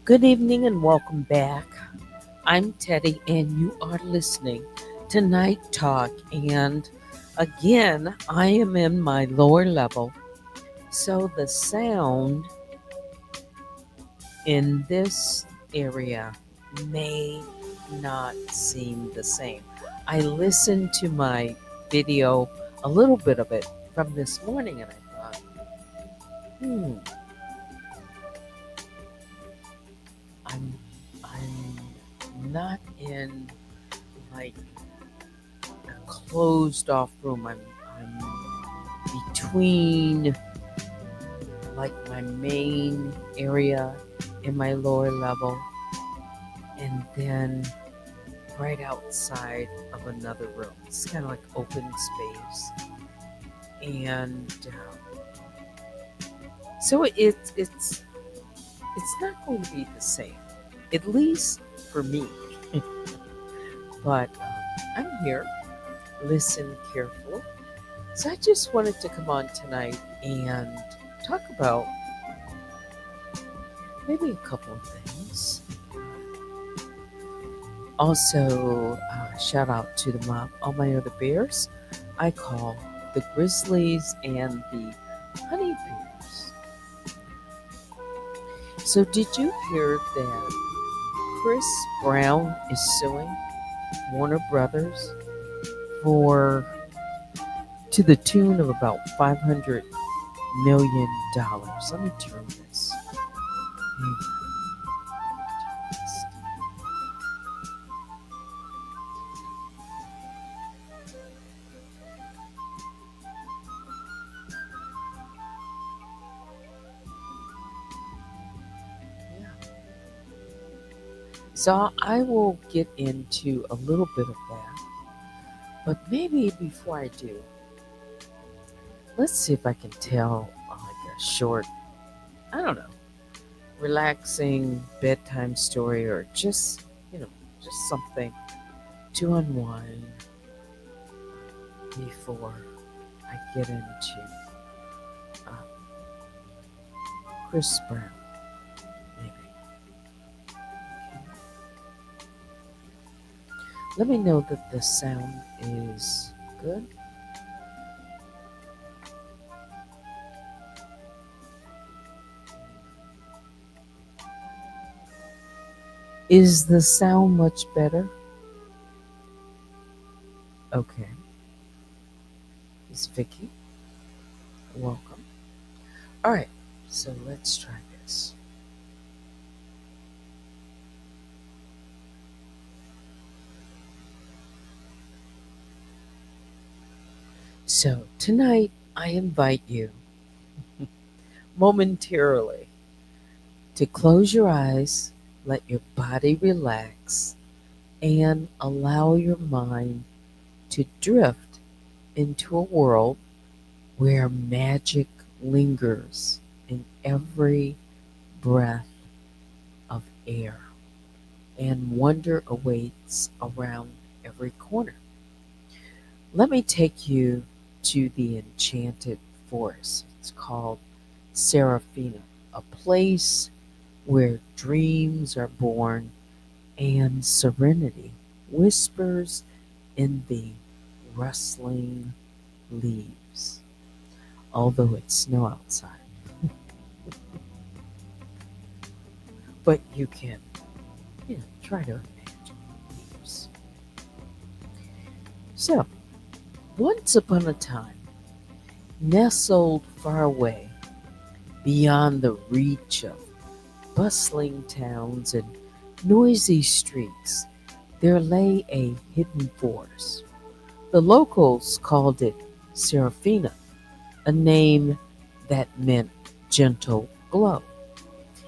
Good evening and welcome back. I'm Teddy, and you are listening to Night Talk. And again, I am in my lower level, so the sound in this area may not seem the same. I listened to my video, a little bit of it from this morning, and I thought, hmm, I'm I'm not in like a closed off room. I'm between like my main area in my lower level and then right outside of another room. It's kind of like open space. And so it's not going to be the same, at least for me. But I'm here, listen carefully. So I just wanted to come on tonight and talk about maybe a couple of things. Also, shout out to all my other bears. I call the grizzlies and the honey bears. So did you hear that Chris Brown is suing Warner Brothers for to the tune of about $500 million? Let me turn this. So I will get into a little bit of that. But maybe before I do, let's see if I can tell like a short, I don't know, relaxing bedtime story or you know, just something to unwind before I get into uh, Chris Brown, maybe. Let me know that the sound is good. Is the sound much better? Okay. It's Vicky. Welcome. All right. So let's try this. So tonight I invite you momentarily to close your eyes, let your body relax, and allow your mind to drift into a world where magic lingers in every breath of air and wonder awaits around every corner. Let me take you to the enchanted forest. It's called Serafina, a place where dreams are born and serenity whispers in the rustling leaves. Although it's snow outside, but you can, try to imagine leaves. So, once upon a time, nestled far away beyond the reach of bustling towns and noisy streets, there lay a hidden forest. The locals called it Serafina, a name that meant gentle glow.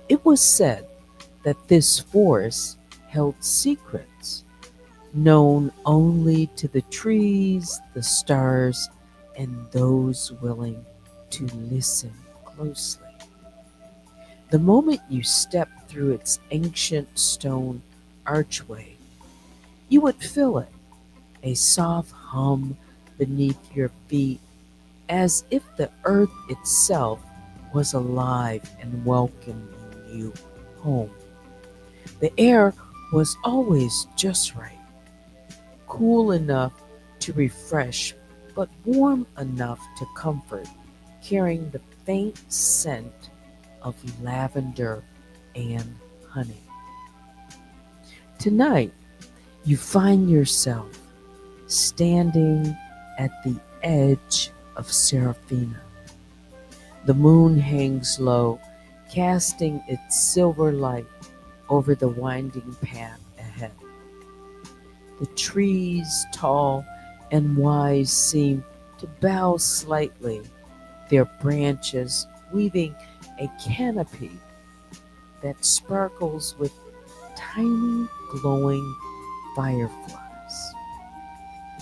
It was said that this forest held secrets known only to the trees, the stars, and those willing to listen closely. The moment you stepped through its ancient stone archway, you would feel it, a soft hum beneath your feet, as if the earth itself was alive and welcoming you home. The air was always just right, cool enough to refresh, but warm enough to comfort, carrying the faint scent of lavender and honey. Tonight, you find yourself standing at the edge of Serafina. The moon hangs low, casting its silver light over the winding path ahead. The trees, tall and wise, seem to bow slightly, their branches weaving a canopy that sparkles with tiny glowing fireflies.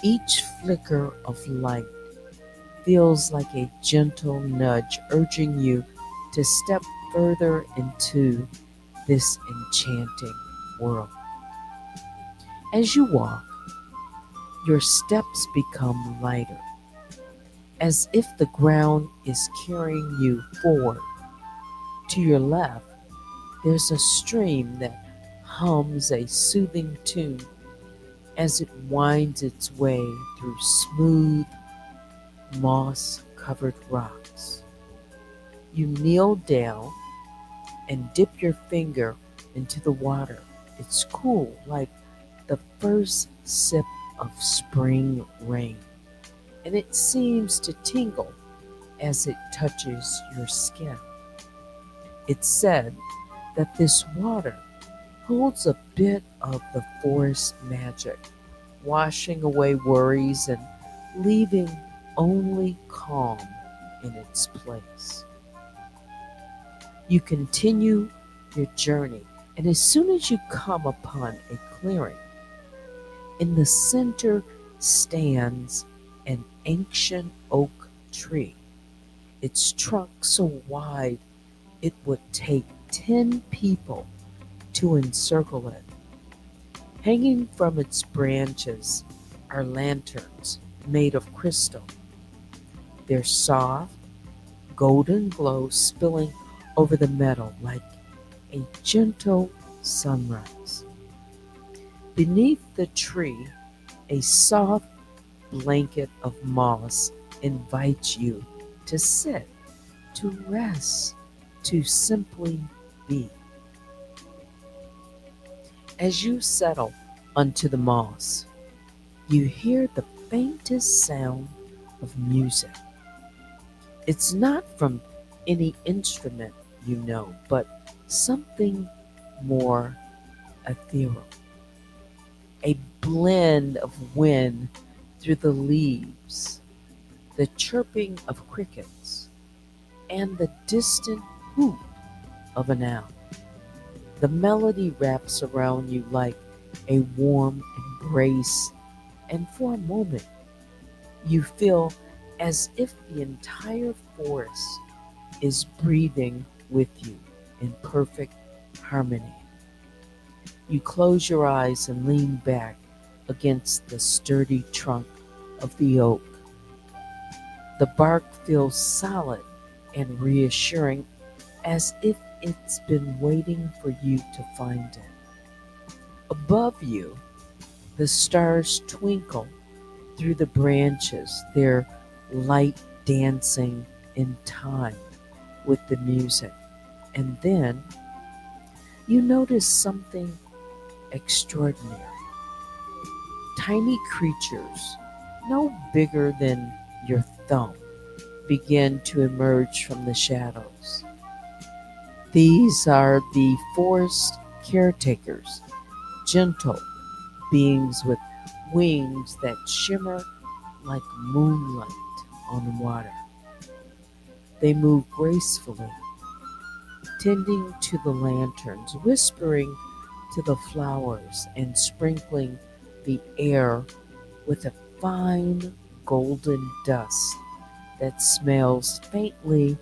Each flicker of light feels like a gentle nudge urging you to step further into this enchanting world. As you walk, your steps become lighter, as if the ground is carrying you forward. To your left, there's a stream that hums a soothing tune as it winds its way through smooth, moss covered rocks. You kneel down and dip your finger into the water. It's cool, like the first sip of spring rain, and it seems to tingle as it touches your skin. It's said that this water holds a bit of the forest magic, washing away worries and leaving only calm in its place. You continue your journey, and as soon as you come upon a clearing, in the center stands an ancient oak tree, its trunk so wide it would take 10 people to encircle it. Hanging from its branches are lanterns made of crystal. Their soft, golden glow spilling over the meadow like a gentle sunrise. Beneath the tree, a soft blanket of moss invites you to sit, to rest, to simply be. As you settle onto the moss, you hear the faintest sound of music. It's not from any instrument you know, but something more ethereal. A blend of wind through the leaves, the chirping of crickets, and the distant hoot of an owl. The melody wraps around you like a warm embrace, and for a moment you feel as if the entire forest is breathing with you in perfect harmony. You close your eyes and lean back against the sturdy trunk of the oak. The bark feels solid and reassuring, as if it's been waiting for you to find it. Above you, the stars twinkle through the branches, their light dancing in time with the music. And then you notice something extraordinary. Tiny creatures, no bigger than your thumb, begin to emerge from the shadows. These are the forest caretakers, gentle beings with wings that shimmer like moonlight on water. They move gracefully, tending to the lanterns, whispering to the flowers, and sprinkling the air with a fine golden dust that smells faintly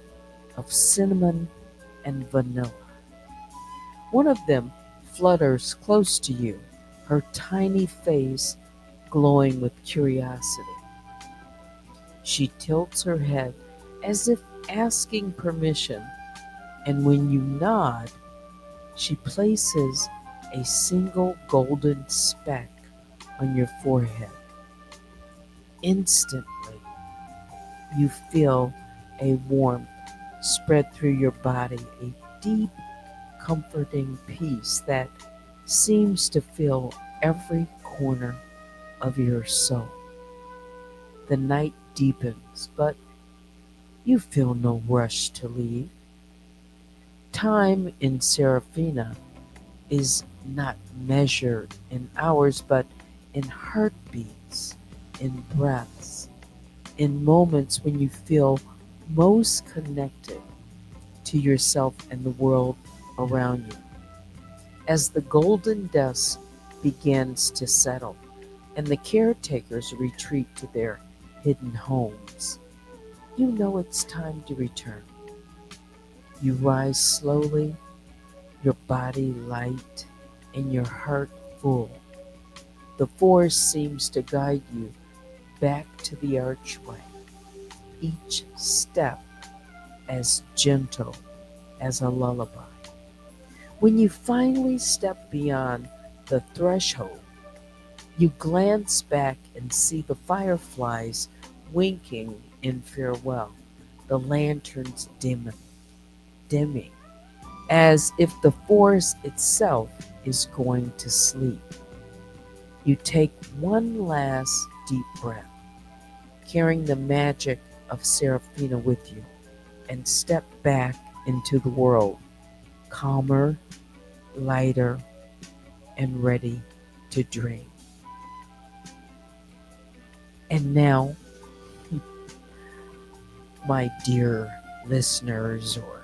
of cinnamon and vanilla. One of them flutters close to you, her tiny face glowing with curiosity. She tilts her head as if asking permission, and when you nod, she places a single golden speck on your forehead. Instantly, you feel a warmth spread through your body, a deep, comforting peace that seems to fill every corner of your soul. The night deepens, but you feel no rush to leave. Time in Serafina is not measured in hours, but in heartbeats, in breaths, in moments when you feel most connected to yourself and the world around you. As the golden dust begins to settle and the caretakers retreat to their hidden homes, you know it's time to return. You rise slowly, your body light and your heart full. The forest seems to guide you back to the archway, each step as gentle as a lullaby. When you finally step beyond the threshold, you glance back and see the fireflies winking in farewell, the lanterns dimming, as if the forest itself is going to sleep. You take one last deep breath, carrying the magic of Serafina with you, and step back into the world, calmer, lighter, and ready to dream. And now, my dear listeners, or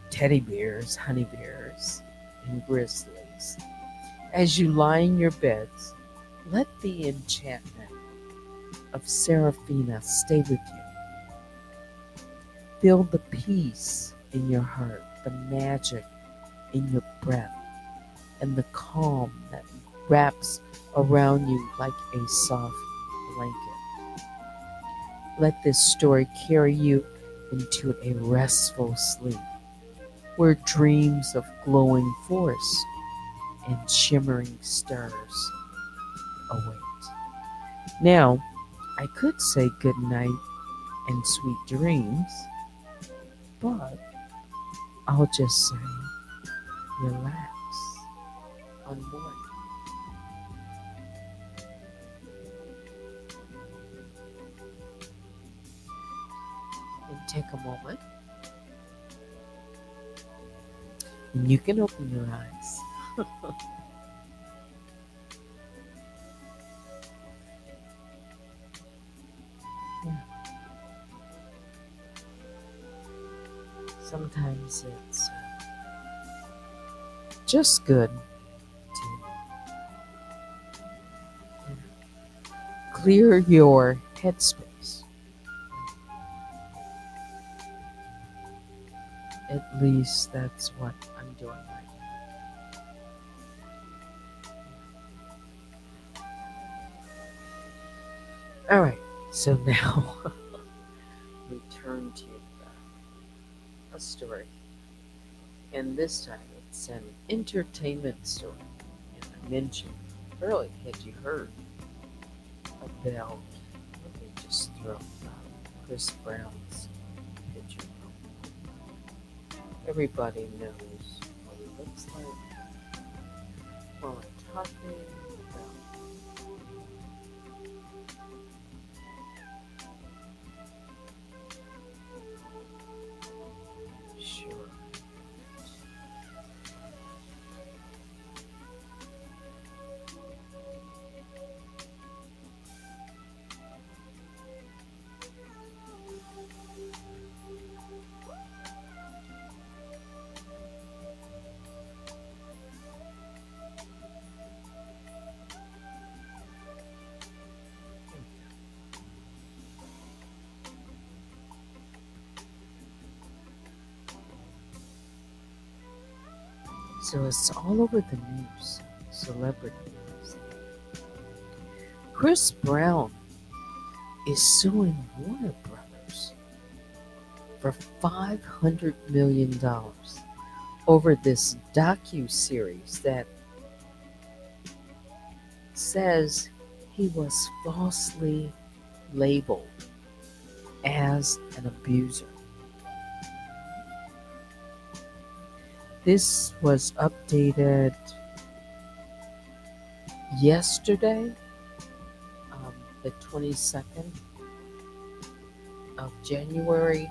teddy bears, honey bears, and grizzlies, as you lie in your beds, let the enchantment of Serafina stay with you. Feel the peace in your heart. the magic in your breath and the calm that wraps around you like a soft blanket. Let this story carry you into a restful sleep where dreams of glowing forests and shimmering stars await. Now, I could say good night and sweet dreams, but I'll just say relax, unwind, and take a moment. And you can open your eyes. Yeah, sometimes it's just good to clear your headspace. At least that's what I'm doing right now. All right, so now we turn to a story, and this time it's an entertainment story. And I mentioned earlier, had you heard about, let me just throw Chris Brown's picture. Everybody knows what he looks like while I'm talking about. Sure. So it's all over the news, celebrity news. Chris Brown is suing Warner Brothers for $500 million over this docu-series that says he was falsely labeled as an abuser. This was updated yesterday, the 22nd of January.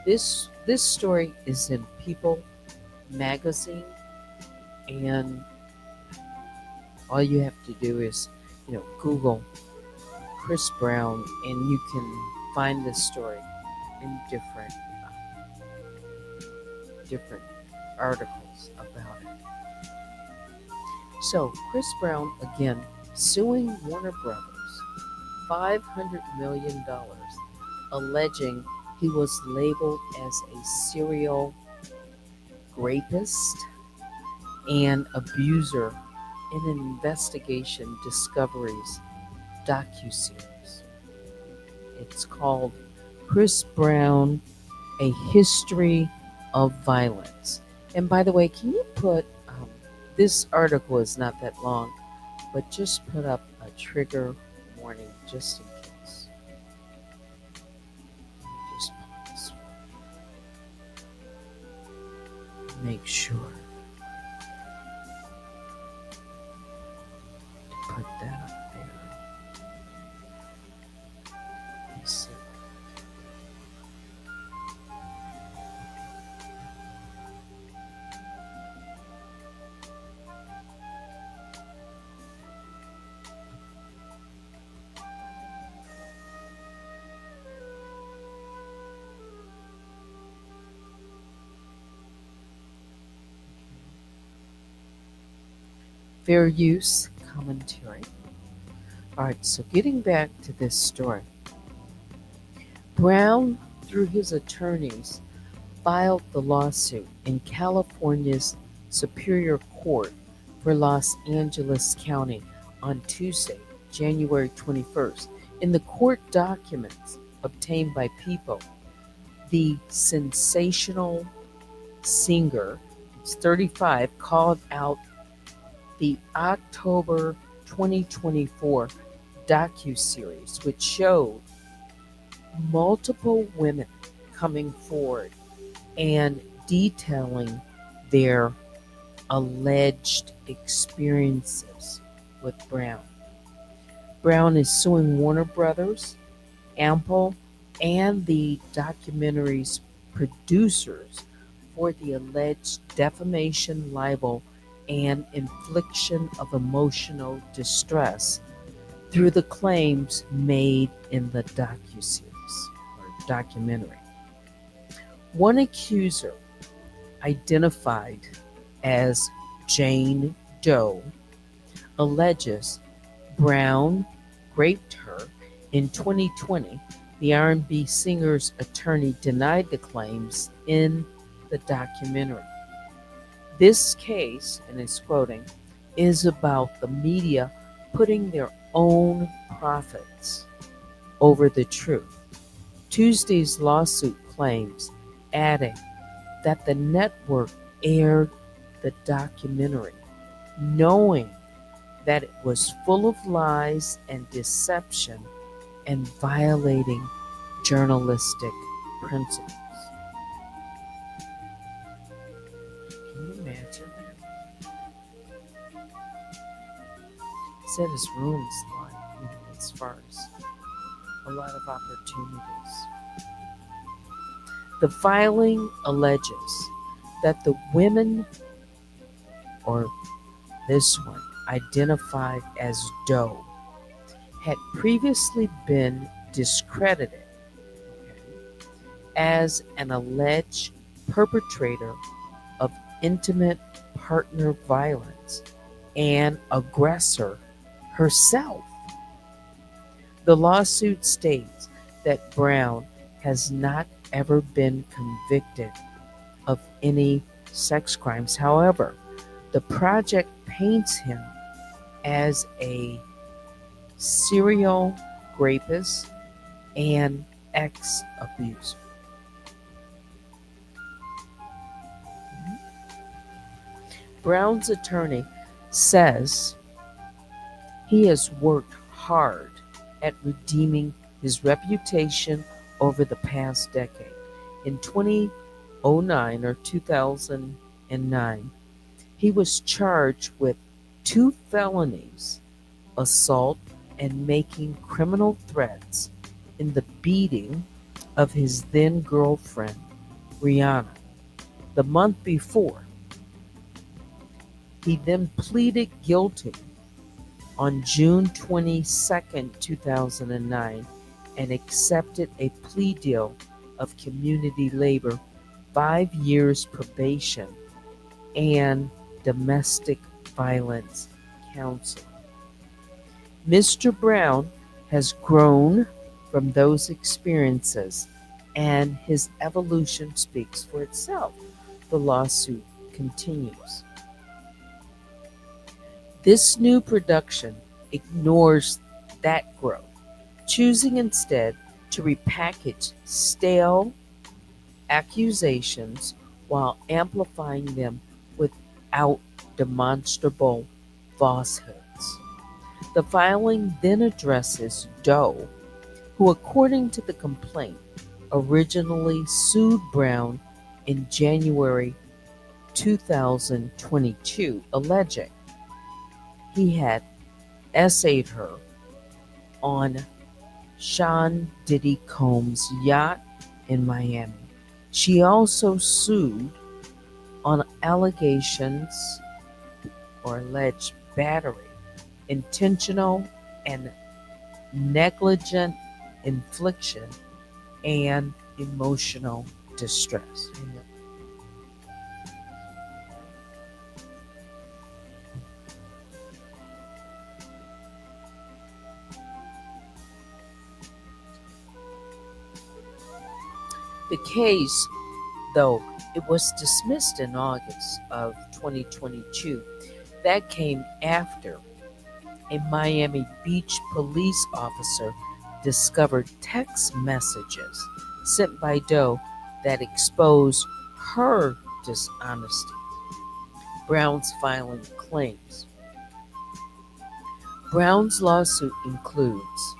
This story is in People magazine, and all you have to do is, Google Chris Brown, and you can find this story in different articles about it. So Chris Brown again suing Warner Brothers $500 million, alleging he was labeled as a serial rapist and abuser in an investigation Discovery's docuseries. It's called Chris Brown: A History of Violence. And by the way, can you put this article is not that long, but just put up a trigger warning just in case. Let me just pause. Make sure to put that up there. Let me see. Fair use commentary. All right, so getting back to this story, Brown, through his attorneys, filed the lawsuit in California's Superior Court for Los Angeles County on Tuesday, January 21st. In the court documents obtained by People, the sensational singer, who's 35, called out the October 2024 docuseries, which showed multiple women coming forward and detailing their alleged experiences with Brown. Brown is suing Warner Brothers, Ample, and the documentary's producers for the alleged defamation, libel, and infliction of emotional distress through the claims made in the docuseries or documentary. One accuser, identified as Jane Doe, alleges Brown raped her. In 2020, the R&B singer's attorney denied the claims in the documentary. This case, and it's quoting, is about the media putting their own profits over the truth. Tuesday's lawsuit claims, adding that the network aired the documentary knowing that it was full of lies and deception and violating journalistic principles. Can you imagine that? He said his room's like, as far as a lot of opportunities. The filing alleges that the women, or this one, identified as Doe, had previously been discredited, as an alleged perpetrator of intimate partner violence and aggressor herself. The lawsuit states that Brown has not ever been convicted of any sex crimes. However, the project paints him as a serial rapist and ex-abuser. Brown's attorney says he has worked hard at redeeming his reputation over the past decade. In 2009, he was charged with 2 felonies, assault and making criminal threats in the beating of his then girlfriend, Rihanna. The month before, he then pleaded guilty on June 22, 2009, and accepted a plea deal of community labor, 5 years probation, and domestic violence counseling. Mr. Brown has grown from those experiences, and his evolution speaks for itself. The lawsuit continues. This new production ignores that growth, choosing instead to repackage stale accusations while amplifying them without demonstrable falsehoods. The filing then addresses Doe, who, according to the complaint, originally sued Brown in January 2022, alleging he had essayed her on Sean Diddy Combs' yacht in Miami. She also sued on allegations or alleged battery, intentional and negligent infliction, and emotional distress. The case though it was dismissed in August of 2022. That came after a Miami Beach police officer discovered text messages sent by Doe that exposed her dishonesty. Brown's filing claims. Brown's lawsuit includes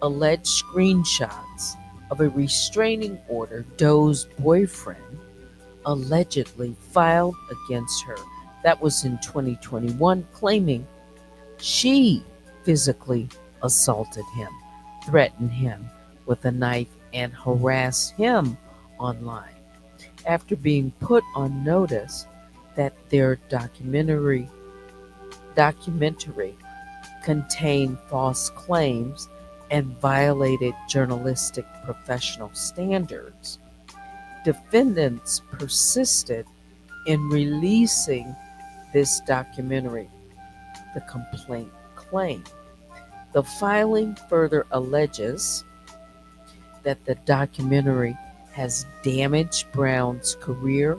alleged screenshots of a restraining order Doe's boyfriend allegedly filed against her. That was in 2021, claiming she physically assaulted him, threatened him with a knife, and harassed him online. After being put on notice that their documentary contained false claims and violated journalistic professional standards, defendants persisted in releasing this documentary, the complaint claimed. The filing further alleges that the documentary has damaged Brown's career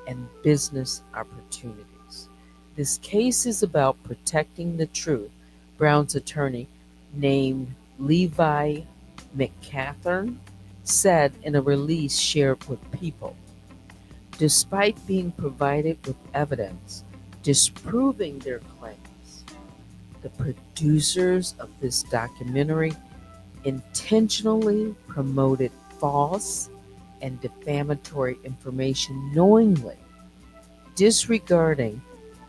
and business opportunities. This case is about protecting the truth. Brown's attorney, named Levi McCathern, said in a release shared with People. Despite being provided with evidence disproving their claims, the producers of this documentary intentionally promoted false and defamatory information knowingly, disregarding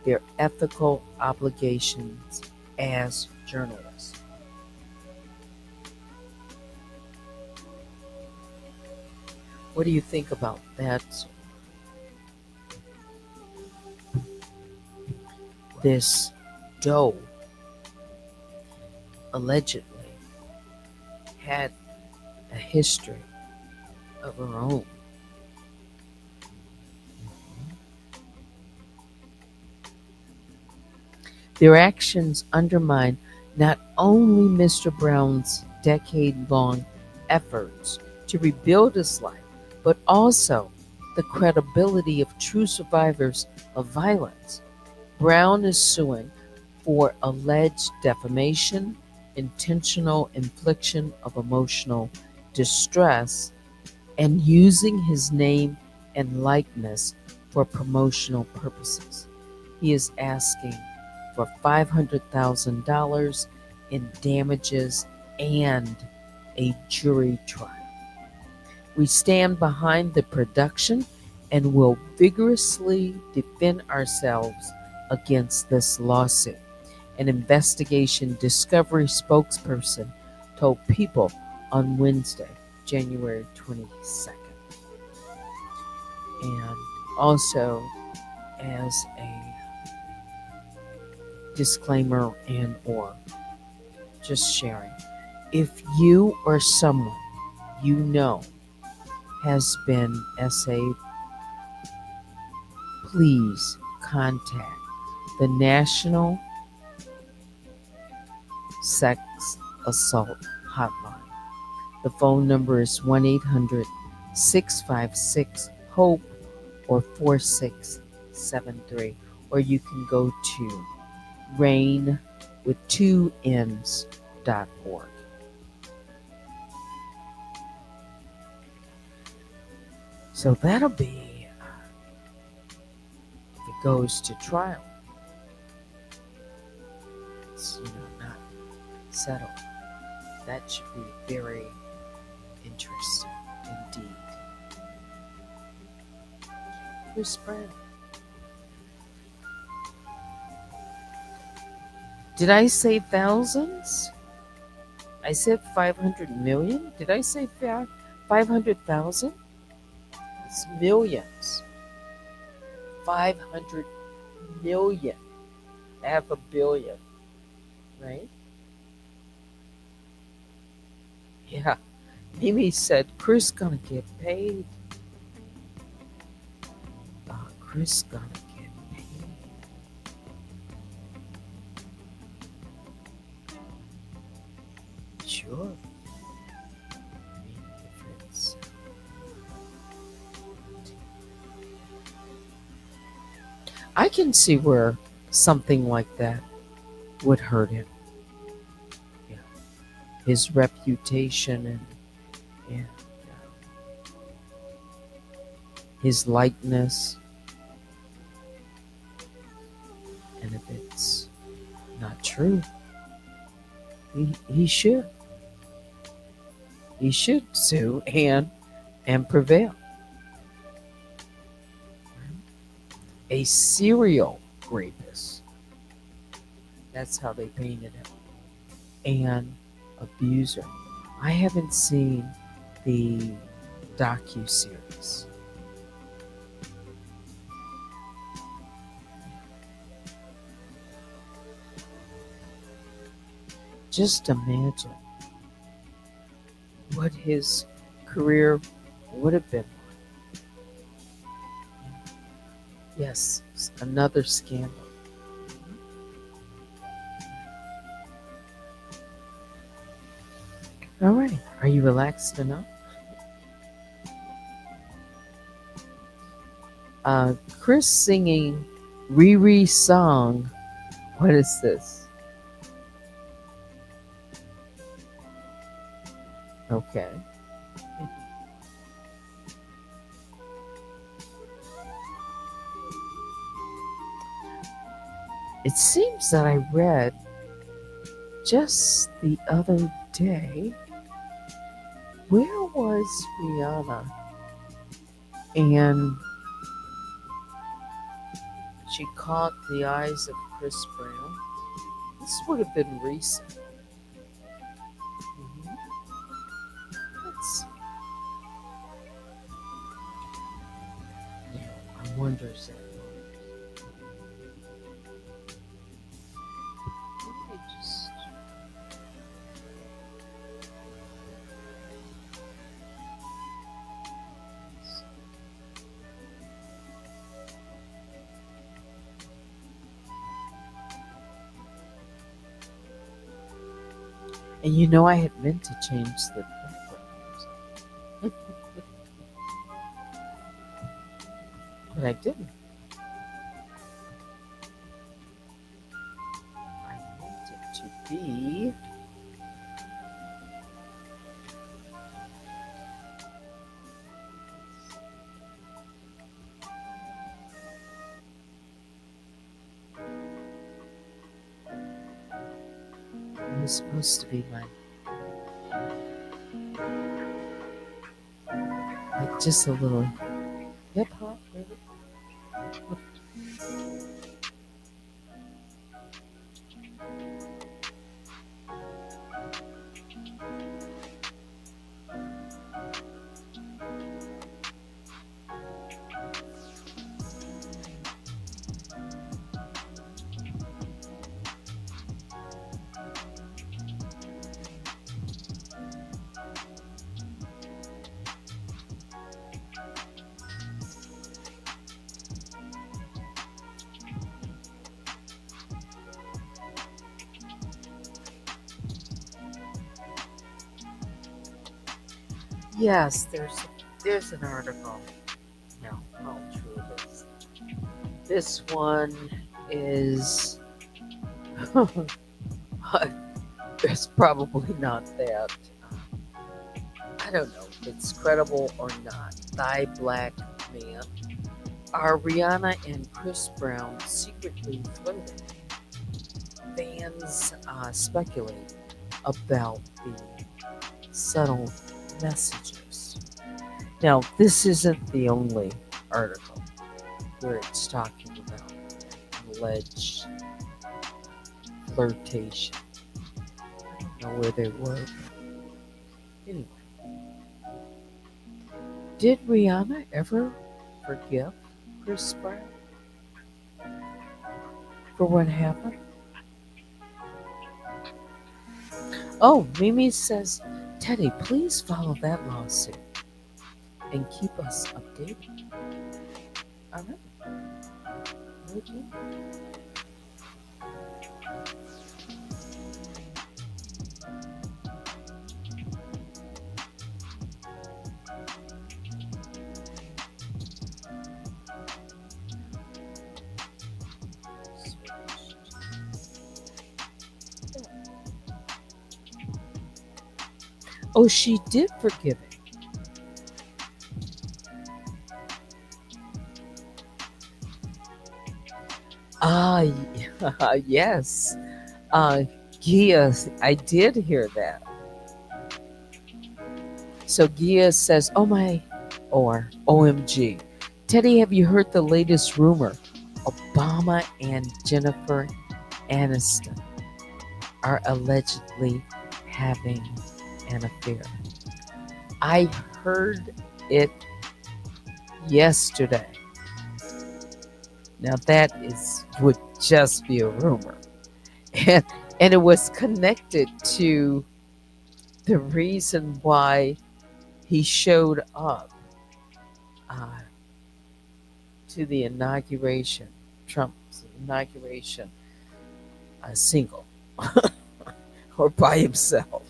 their ethical obligations as journalists. What do you think about that? This Doe allegedly had a history of her own. Their actions undermine not only Mr. Brown's decade-long efforts to rebuild his life, but also the credibility of true survivors of violence. Brown is suing for alleged defamation, intentional infliction of emotional distress, and using his name and likeness for promotional purposes. He is asking for $500,000 in damages and a jury trial. We stand behind the production and will vigorously defend ourselves against this lawsuit. An investigation discovery spokesperson told People on Wednesday, January 22nd. And also, as a disclaimer and or just sharing, if you or someone you know has been SA'd, please contact the National Sex Assault Hotline. The phone number is 1-800-656-HOPE or 4673, or you can go to rainwith2ns.org. So that'll be, if it goes to trial, it's not settled. That should be very interesting indeed. Chris Brown. Did I say thousands? I said 500 million? Did I say 500,000? It's millions. 500 million. Half a billion. Right? Yeah. Mimi said, Chris gonna get paid. Chris gonna get paid. Sure. I mean, if it's I can see where something like that would hurt him. Yeah. His reputation and his likeness. And if it's not true, he should. He should sue and prevail. A serial rapist. That's how they painted him. And abuser. I haven't seen the docu-series. Just imagine what his career would have been. Yes, another scandal. All right, are you relaxed enough? Chris singing Riri's song. What is this? Okay. It seems that I read just the other day, where was Rihanna? And she caught the eyes of Chris Brown. This would have been recent. Mhm. Let's see. I wonder if that. Let me just. And you know, I had meant to change the background music, but I didn't. I meant it to be. It was supposed to be like just a little hip hop, maybe. Yes, there's an article. Now, how true it is. This one is. It's probably not that. I don't know if it's credible or not. Thigh black man. Are Rihanna and Chris Brown secretly flirting? Fans speculate about the subtle messages. Now, this isn't the only article where it's talking about alleged flirtation. I don't know where they were. Anyway, did Rihanna ever forgive Chris Brown for what happened? Oh, Mimi says, Teddy, please follow that lawsuit and keep us updated. All right. Okay. Oh, she did forgive him. Ah, yes. Uh, Gia, I did hear that. So Gia says, "Oh my," or "OMG." Teddy, have you heard the latest rumor? Obama and Jennifer Aniston are allegedly having an affair. I heard it yesterday. Now that is would just be a rumor, and and it was connected to the reason why he showed up uh, to the inauguration, Trump's inauguration, single or by himself.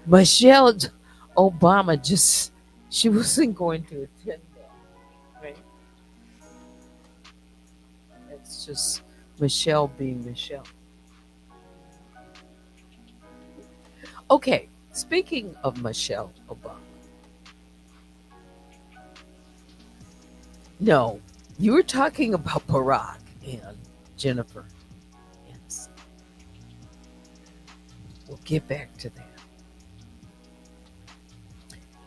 Michelle Obama just she wasn't going to attend that. Right? It's just Michelle being Michelle. Okay, speaking of Michelle Obama, no, you were talking about Barack and Jennifer. Yes, we'll get back to that.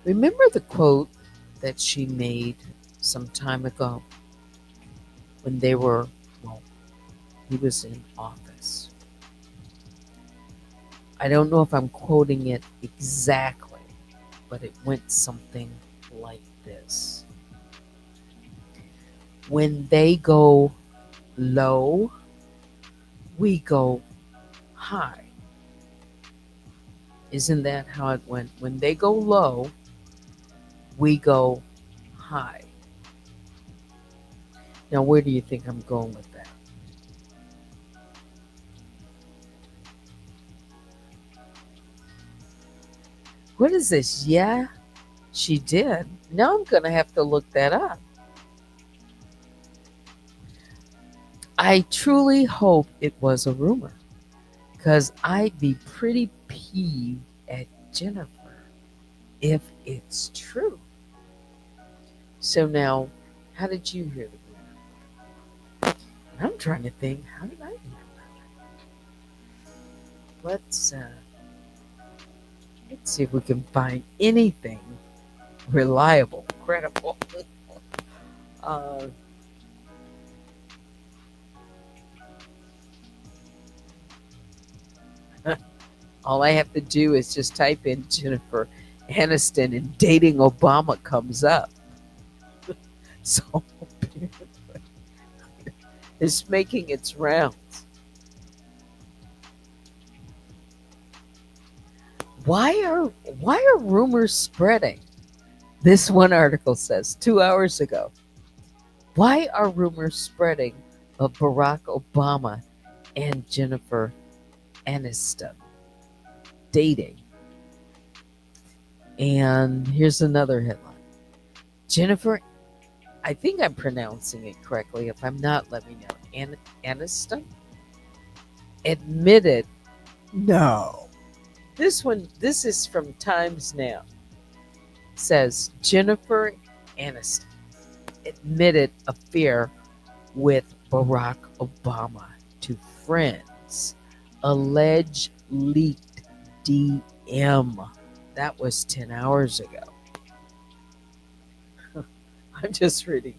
Remember the quote that she made some time ago when they were, well, he was in office. I don't know if I'm quoting it exactly, but it went something like this. When they go low, we go high. Isn't that how it went? When they go low, we go high. Now, where do you think I'm going with that? What is this? Yeah, she did. Now I'm going to have to look that up. I truly hope it was a rumor because I'd be pretty peeved at Jennifer if it's true. So now, how did you hear the rumor? I'm trying to think, how did I hear about it? Let's see if we can find anything reliable, credible. Uh, all I have to do is just type in Jennifer Aniston and dating Obama comes up. So it's making its rounds. Why are rumors spreading? This one article says 2 hours ago. Why are rumors spreading of Barack Obama and Jennifer Aniston dating? And here's another headline. Jennifer, I think I'm pronouncing it correctly. If I'm not, let me know. Aniston admitted, no. This is from Times Now. Says Jennifer Aniston admitted affair with Barack Obama to friends. Alleged leaked DM. That was 10 hours ago. I'm just reading.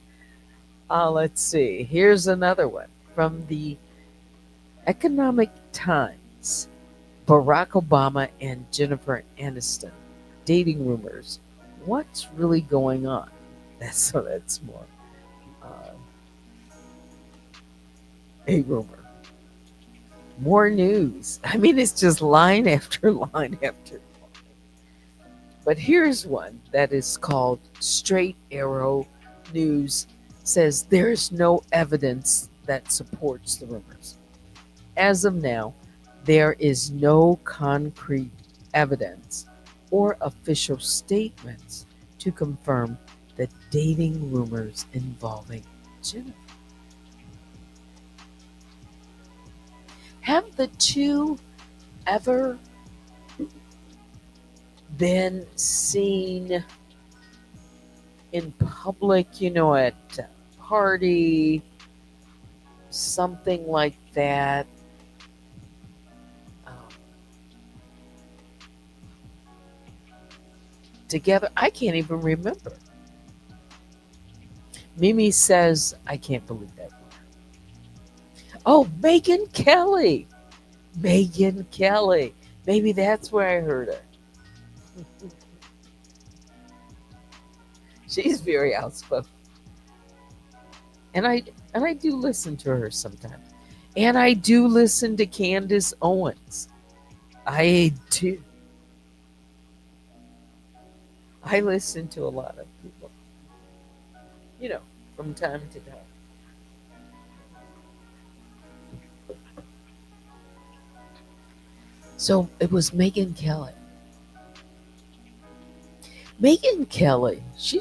Let's see. Here's another one from the Economic Times. Barack Obama and Jennifer Aniston dating rumors. What's really going on? That's more uh, a rumor. More news. I mean, it's just line after line after line. But here's one that is called Straight Arrow News says there's no evidence that supports the rumors. As of now, there is no concrete evidence or official statements to confirm the dating rumors involving Jennifer. Have the two ever been seen in public, at a party, something like that, um, together? I can't even remember. Mimi says, I can't believe that word. Oh, Megan Kelly. Megan Kelly. Maybe that's where I heard her. She's very outspoken. And I do listen to her sometimes. And I do listen to Candace Owens. I do. I listen to a lot of people, you know, from time to time. So it was Megan Kelly. Megan Kelly, she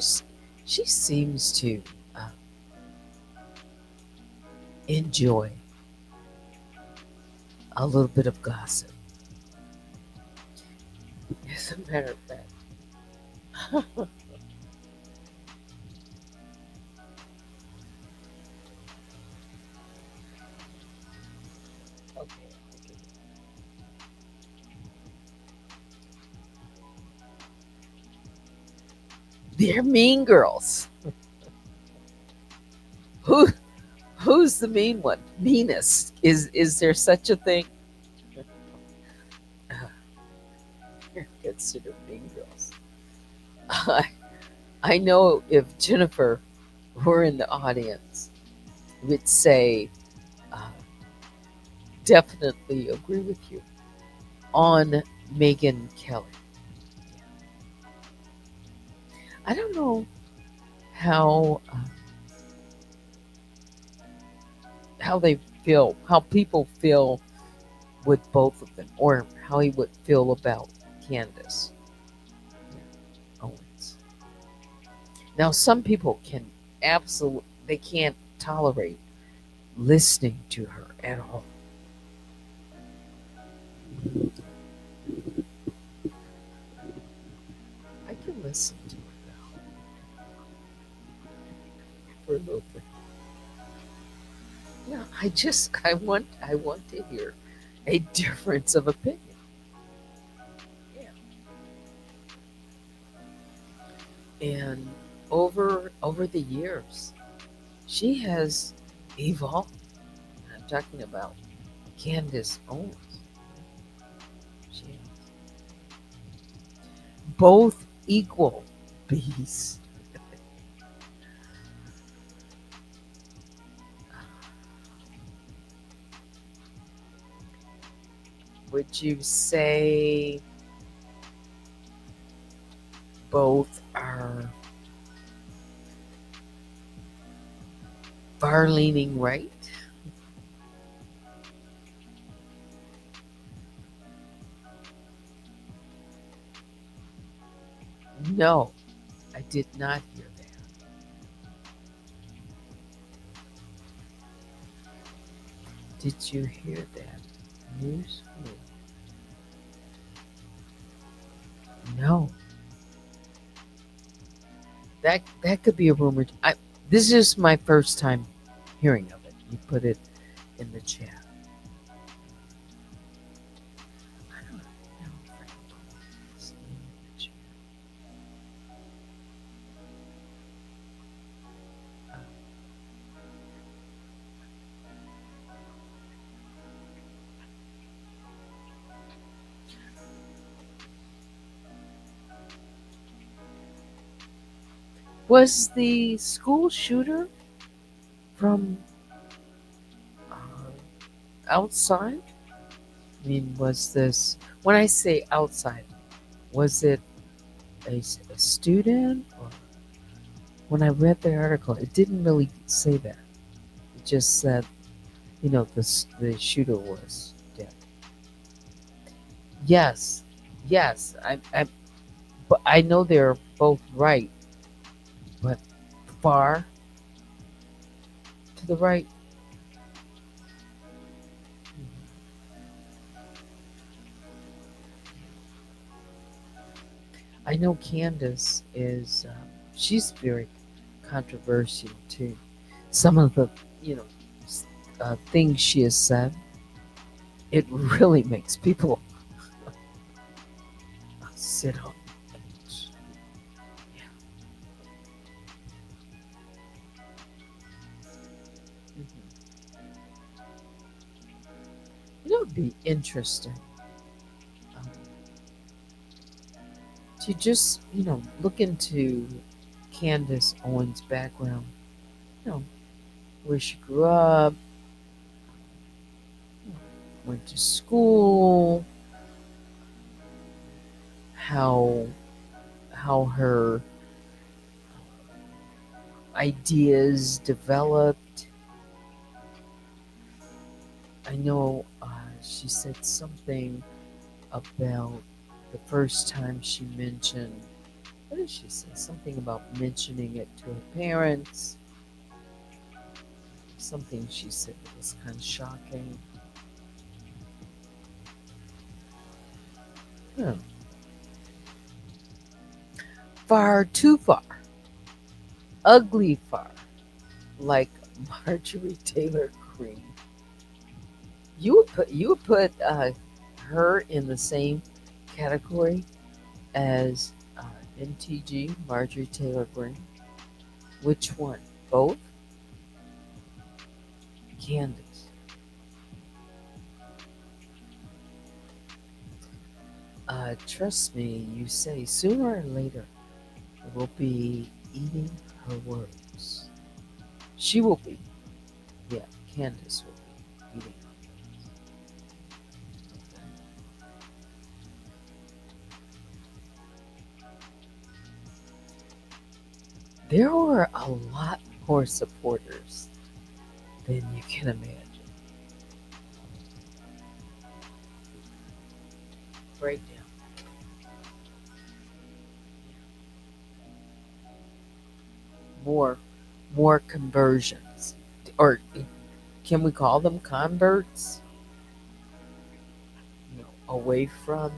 seems to uh, enjoy a little bit of gossip. As a matter of fact, okay, they're mean girls. Who who's the mean one? Meanest? Is there such a thing? They're considered mean girls. I I know if Jennifer were in the audience, would say, uh, definitely agree with you on Megan Kelly. I don't know how they feel, how people feel with both of them, or how he would feel about Candace Owens. Now, some people can absolutely they can't tolerate listening to her at all. I can listen to her now for a little bit. Yeah, I want to hear a difference of opinion. Yeah. And over the years, she has evolved. I'm talking about Candace Owens. She both equal bees. Would you say both are far leaning right? No, I did not hear that. Did you hear that? News? No, that could be a rumor. This is my first time hearing of it. You put it in the chat. I don't know if I can put this in the chat. Uh, was the school shooter from uh, outside? I mean, was this, when I say outside, was it a student? Or when I read the article, it didn't really say that. It just said, the shooter was dead. Yes, yes, but I know they're both right, but far to the right. I know Candace is, she's very controversial too. Some of the, you know, things she has said, it really makes people sit on the edge. Yeah. Mhm. It would be interesting um, to just, look into Candace Owens' background, you know, where she grew up, went to school, how her ideas developed. I know she said something about the first time she mentioned. What did she say? Something about mentioning it to her parents. Something she said that was kind of shocking. Hmm. Far too far, ugly far, like Marjorie Taylor Greene. You would put her in the same category as MTG, Marjorie Taylor Greene. Which one? Both? Candace. Trust me, you say sooner or later we'll be eating her words. She will be. Yeah, Candace will be eating her words. There were a lot more supporters than you can imagine. Breakdown. More, more conversions, or can we call them converts? Away from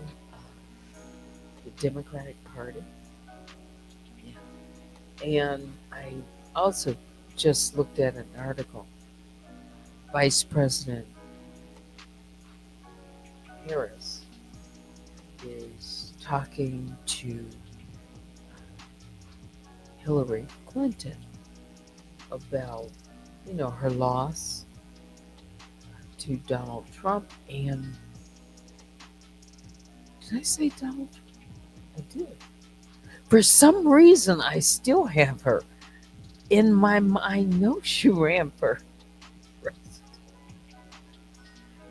the Democratic Party. Yeah. And I also just looked at an article. Vice President Harris is talking to Hillary Clinton about, her loss to Donald Trump. And did I say Donald Trump? I did. For some reason, I still have her in my mind. I know she ran for president.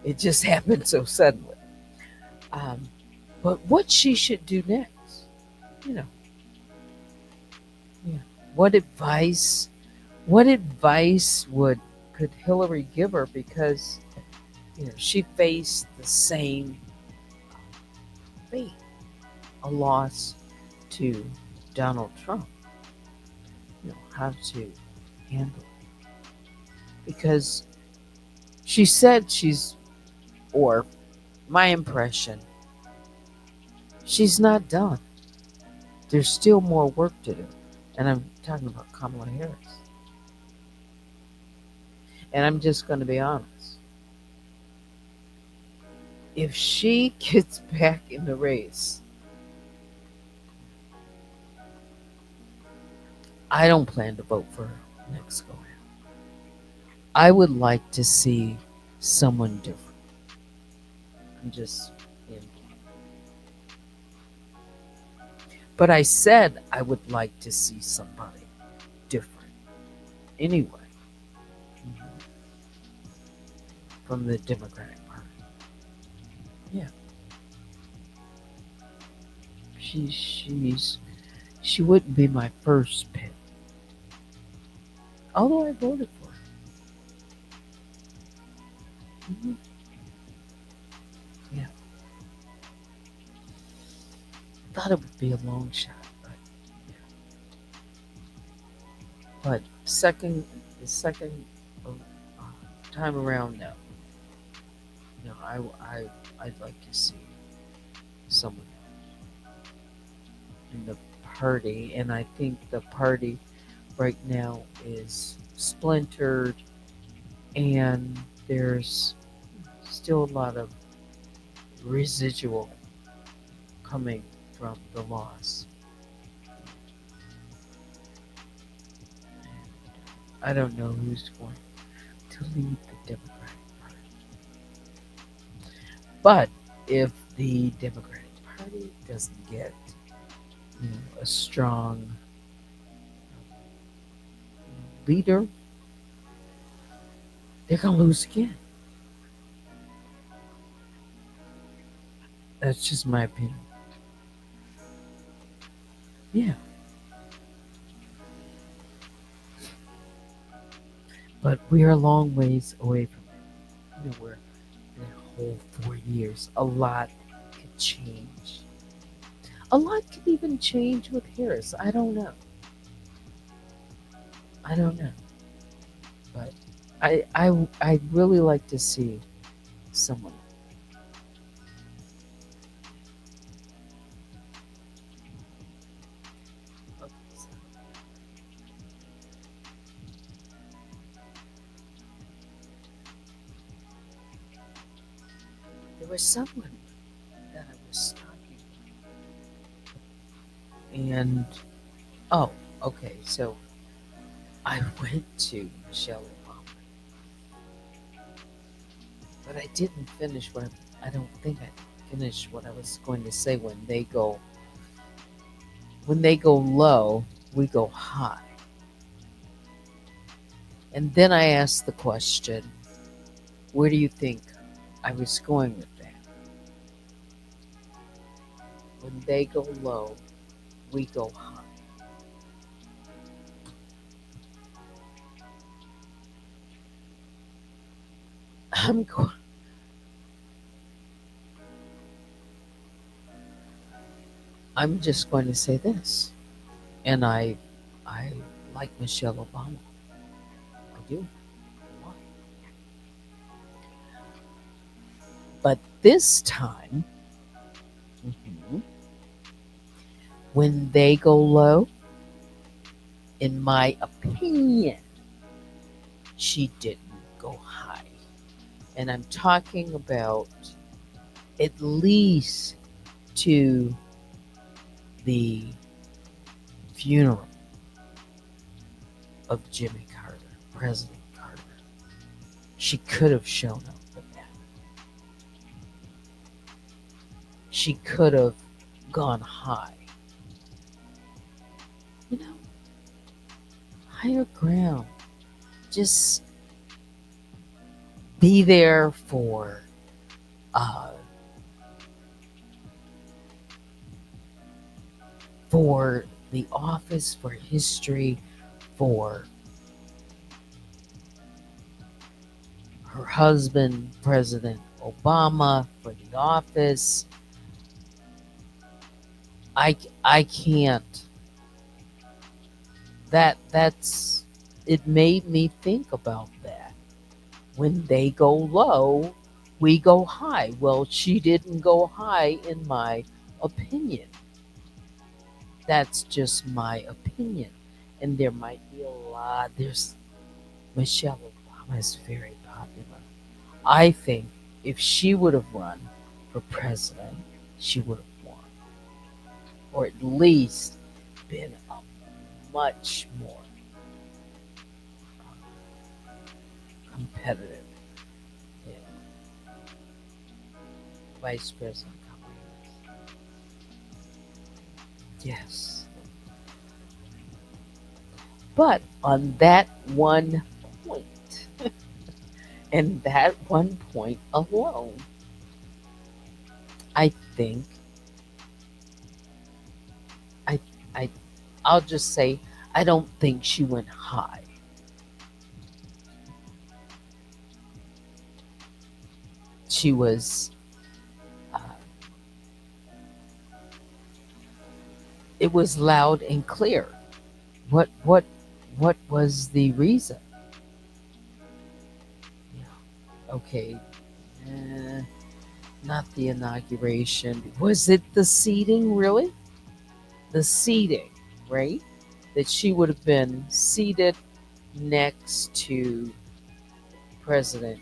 It just happened so suddenly. Um, but what she should do next, you know, yeah. What advice? What advice would could Hillary give her? Because she faced the same fate, a loss to Donald Trump. How to handle it? Because she said or my impression, she's not done. There's still more work to do. And I'm talking about Kamala Harris. And I'm just going to be honest. If she gets back in the race, I don't plan to vote for her next go round. I would like to see someone different. I'm just being blunt. But I said I would like to see somebody different anyway. Mhm. From the Democratic Party. Yeah. She wouldn't be my first pick. Although I voted for her. Mhm. Yeah. Thought it would be a long shot, but yeah. But the second uh, time around, no. No, I'd like to see someone else. in the party, and I think the party right now is splintered, and there's still a lot of residual coming from the loss. I don't know who's going to lead the Democratic Party. But if the Democratic Party doesn't get a strong leader, they're going to lose again. That's just my opinion. Yeah. But we are a long ways away from it. We're in a whole 4 years. A lot could change. A lot could even change with Harris. I don't know. I don't know. But I really like to see someone. Okay, so there was someone that I was talking to, and oh, okay. So I went to Michelle Obama, but I didn't finish what I don't think I finished what I was going to say. When they go low, we go high. And then I asked the question, where do you think I was going with that? When they go low, we go high. I'm going. I'm just going to say this, and I like Michelle Obama. I do. But this time, mhm, when they go low, in my opinion, she didn't go high. And I'm talking about at least to the funeral of Jimmy Carter, President Carter. She could have shown up for that. She could have gone high. You know, higher ground. Just be there uh, for the office, for history, for her husband, President Obama, for the office. I can't. That's it made me think about that. When they go low, we go high. Well, she didn't go high in my opinion. That's just my opinion. And there might be a lot. There's Michelle Obama is very popular. I think if she would have run for president, she would have won, or at least been a much more competitive than Vice President Kamala. Yes. But on that one point, and that one point alone, I think I I I'll just say I don't think she went high. She was uh, it was loud and clear. What was the reason? Yeah. Okay. eh, Not the inauguration. Was it the seating really? the seating, right? That she would have been seated next to President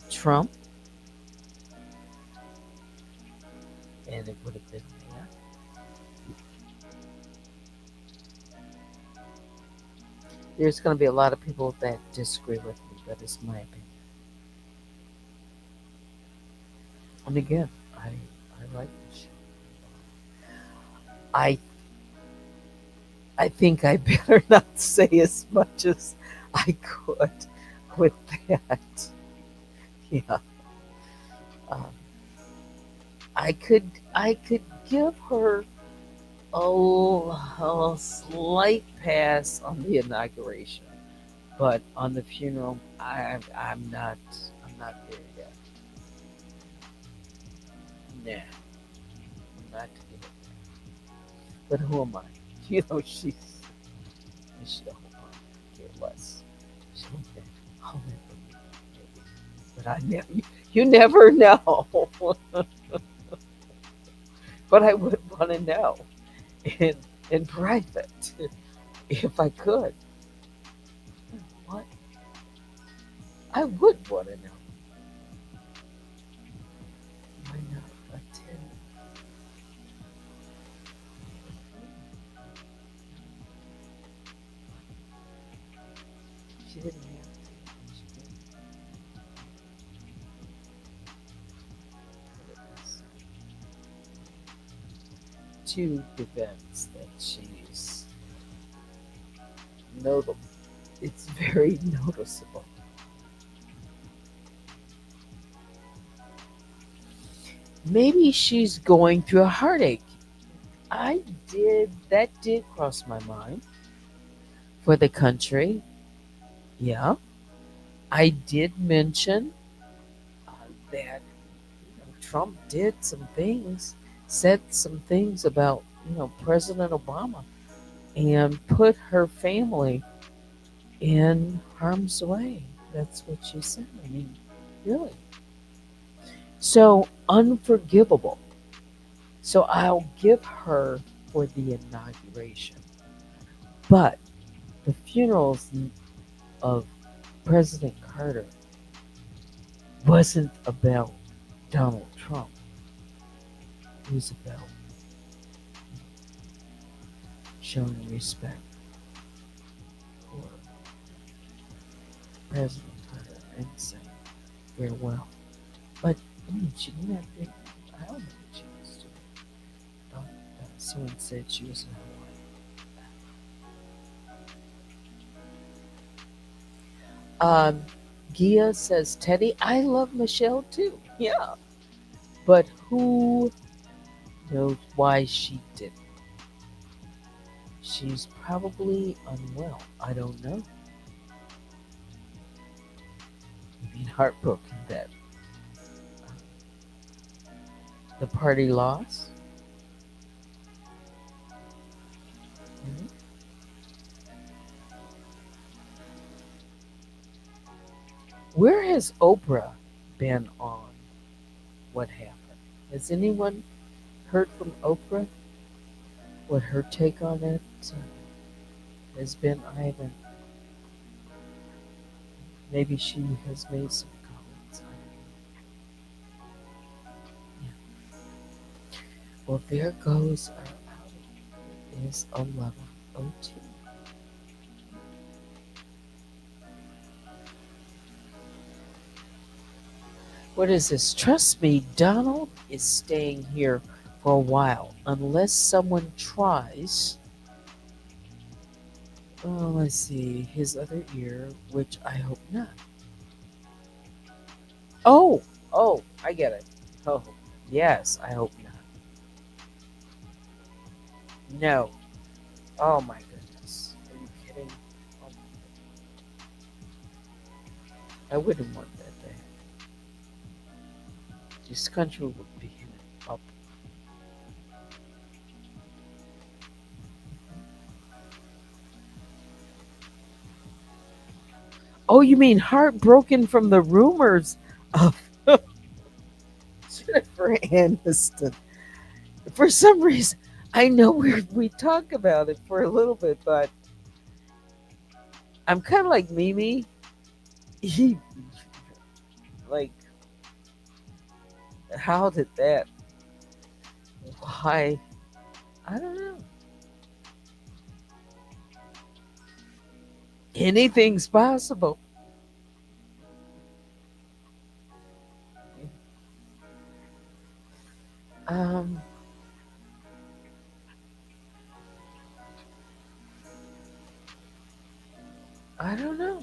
Trump, and it would have been there. There's going to be a lot of people that disagree with me, but it's my opinion. And again, I like the show. I I think I better not say as much as I could with that. Yeah. Um, I could give her a slight pass on the inauguration, but on the funeral, I'm not there yet. Nah, not to give it. But who am I? She's Michelle Obama. Care less. She'll never, I'll never meet her, maybe. But I never. You never know. But I would want to know in in private if I could. What I would want to know. Why not attend? She didn't have to. She didn't. But it was two events that she's notable. It's very noticeable. Maybe she's going through a heartache. That did cross my mind for the country. Yeah. I did mention that Trump did some things, said some things about, President Obama and put her family in harm's way. That's what she said. I mean, really. So unforgivable. So I'll give her for the inauguration. But the funerals of President Carter wasn't about Donald Trump. It was about showing respect for President Carter and saying farewell. But she didn't have to. I don't know what she was doing. Someone said she was in Hawaii. Gia says, Teddy, I love Michelle too. Yeah. But who knows why she didn't? She's probably unwell. I don't know. Maybe heartbroken that the party lost. Mhm. Where has Oprah been on what happened? Has anyone heard from Oprah? What her take on it has been? I haven't. Maybe she has made some comments. I don't know. Yeah. Well, there goes our outing. It is 11:02. What is this? Trust me, Donald is staying here for a while unless someone tries. Oh, let's see, his other ear, which I hope not. Oh, oh, I get it. Oh, yes, I hope not. No. Oh my goodness. Are you kidding? Oh, I wouldn't want that to happen. This country would be in up. Oh, you mean heartbroken from the rumors of Jennifer Aniston? For some reason, I know we talk about it for a little bit, but I'm kind of like Mimi. He, like, how did that? Why? I don't know. Anything's possible. Um, I don't know.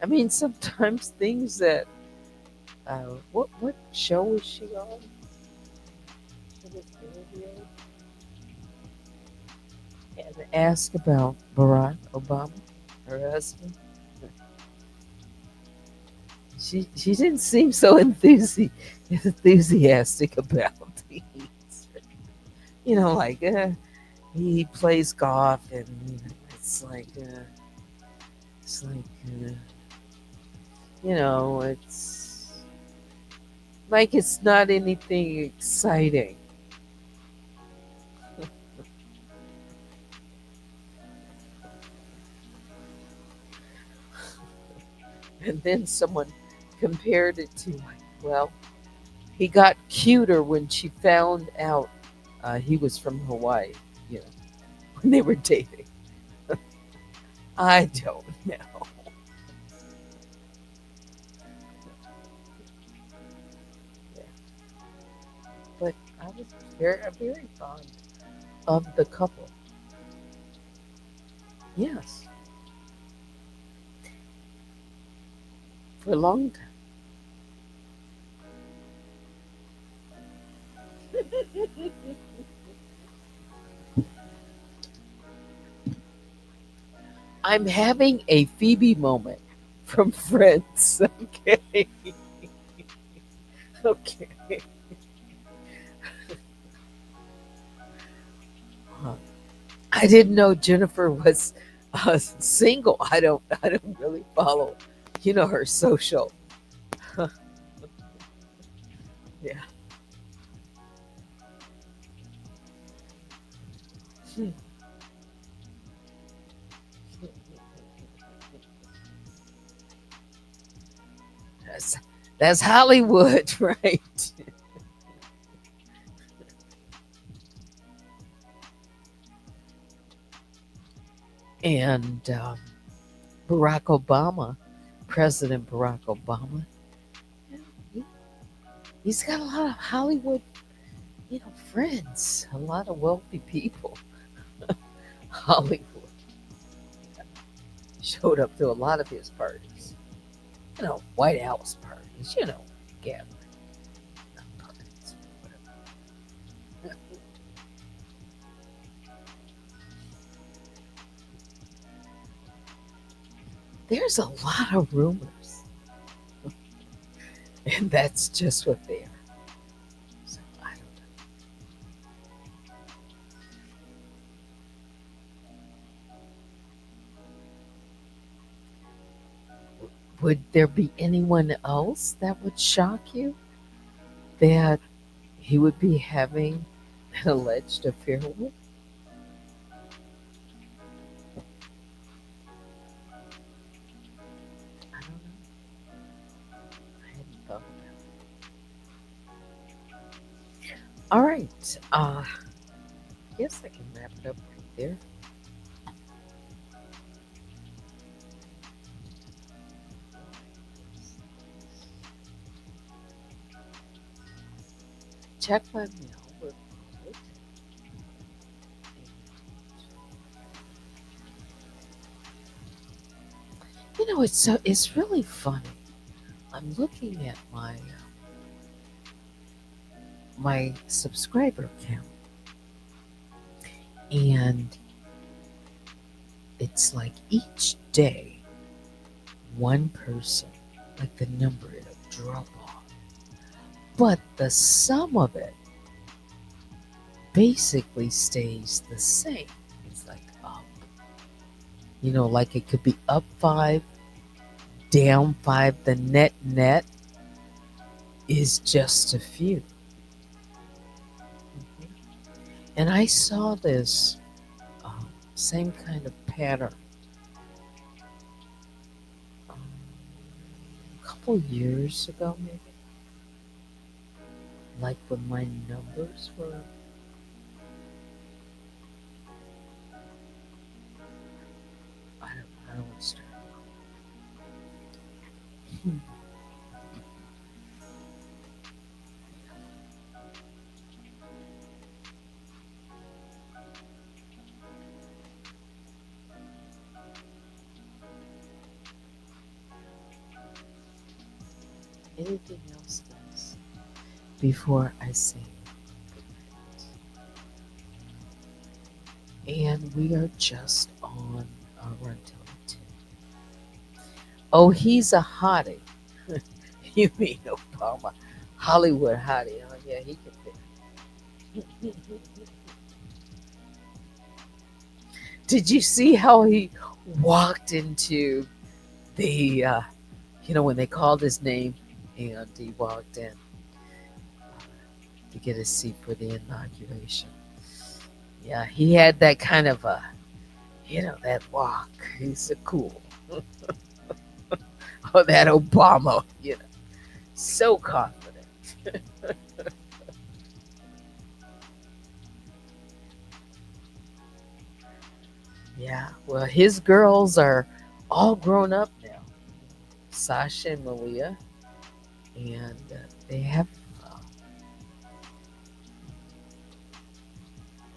I mean, sometimes things that what show was she on? She was interviewed and asked about Barack Obama, her husband. She didn't seem so enthusiastic about these. Like he plays golf, and it's like it's like it's like it's not anything exciting. And then someone compared it to, like, well, he got cuter when she found out he was from Hawaii. You know, when they were dating. I don't know. Yeah. But I was very fond of the couple. Yes, for a long time. I'm having a Phoebe moment from Friends. Okay. Okay. Huh. I didn't know Jennifer was single. I don't really follow, her social. Yeah. Hmm. That's that's Hollywood, right? And Barack Obama, President Barack Obama, yeah, he, he's got a lot of Hollywood, friends, a lot of wealthy people. Hollywood showed up to a lot of his parties, White House parties, gathering, not parties, whatever. There's a lot of rumors, and that's just what they are. So I don't know. Would there be anyone else that would shock you that he would be having an alleged affair with? I don't know. I hadn't thought about it. All right. I guess I can wrap it up right there. Check my mail real quick. It's really funny. I'm looking at my subscriber count, and it's like each day one person, like the number, it'll drop off, but the sum of it basically stays the same. It's like up, like it could be up five, down five. The net is just a few. Mhm. And I saw this same kind of pattern um, a couple years ago, maybe, like when my numbers were, I don't want to start. Hmm. Anything else, guys, before I sing? And we are just on our run till 10. Oh, he's a hottie. You mean Obama? Hollywood hottie. Oh, yeah, he can fit. Did you see how he walked into the, when they called his name and he walked in to get a seat for the inauguration? Yeah, he had that kind of that walk. He's a cool. Oh, that Obama, so confident. Yeah, well, his girls are all grown up now, Sasha and Malia, and they have uh,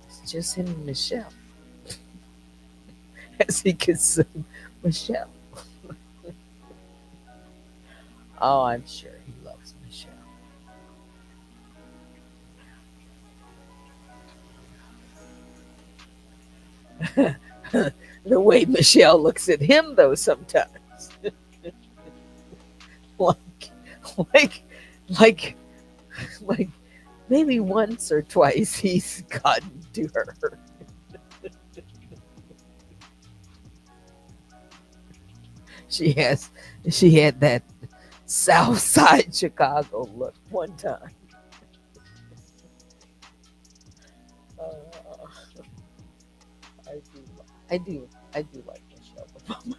it's just him and Michelle, as he can sing Michelle. Oh, I'm sure he loves Michelle. The way Michelle looks at him, though, sometimes, like, like, like, like maybe once or twice he's gotten to her. She has, she had that South Side Chicago look one time. Uh, I do, I do like Michelle Obama,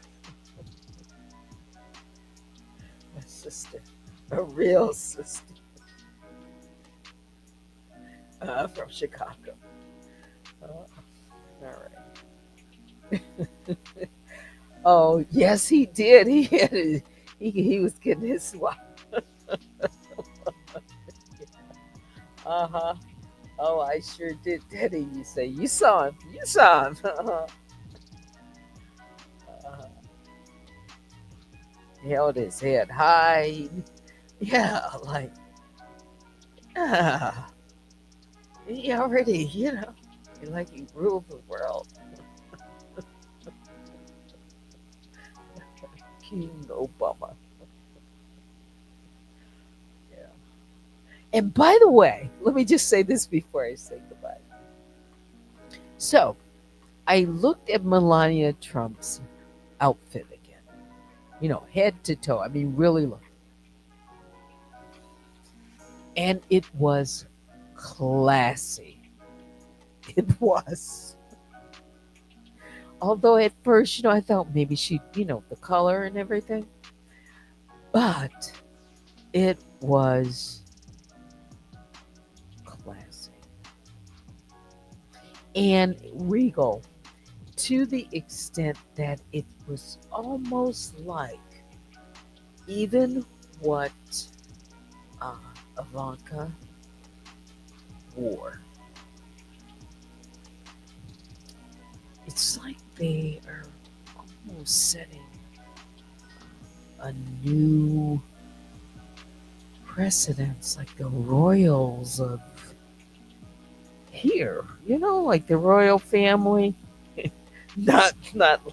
my sister, a real sister from Chicago. All right. Oh yes, he did. He was getting his swap. Uh huh. Oh, I sure did, Teddy. You say you saw him. You saw him. He held his head high. Yeah, like ah, he already, like he ruled the world. King Obama. Yeah. And by the way, let me just say this before I say goodbye. So I looked at Melania Trump's outfit again, head to toe. I mean, really look. And it was classy. It was. Although at first, I thought maybe she, the color and everything, but it was classy and regal to the extent that it was almost like even what uh, Ivanka wore. It's like they are almost setting a new precedence, like the royals of here, like the royal family. Not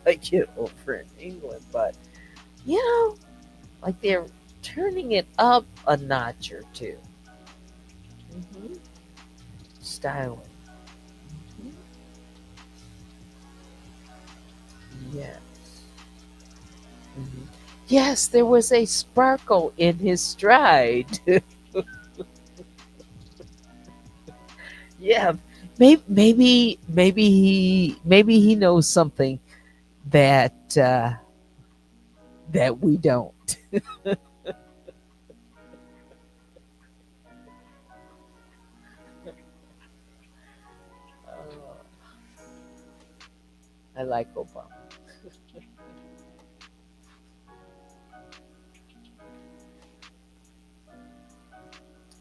like it over in England, but you know, like they're turning it up a notch or 2. hmm Styling. Mhm. Yes. Mhm. Yes, there was a sparkle in his stride. Yeah, maybe he knows something that that we don't. Uh, I like Obama.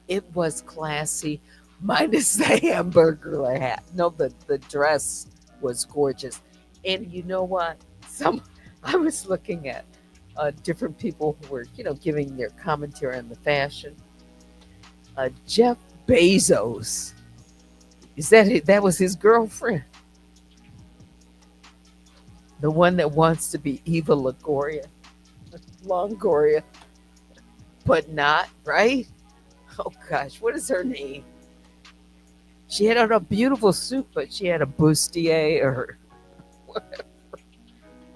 It was classy, minus the hamburger hat. No, the dress was gorgeous, and you know what? Some I was looking at different people who were giving their commentary on the fashion. Jeff Bezos, that was his girlfriend, the one that wants to be Eva Longoria, but not right. Oh gosh, what is her name? She had on a beautiful suit, but she had a bustier or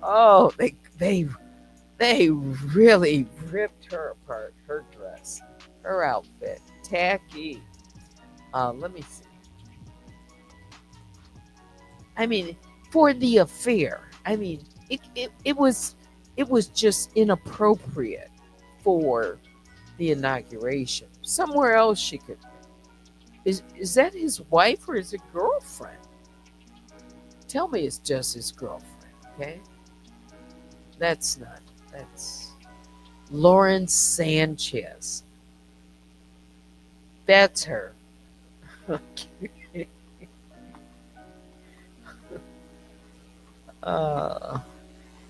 oh, they really ripped her apart. Her dress, her outfit, tacky. Let me see. I mean, for the affair. I mean, it was just inappropriate for the inauguration. Somewhere else she could. Is that his wife or is it girlfriend? Tell me it's just his girlfriend. Okay, that's not. That's Lauren Sanchez. That's her. uh,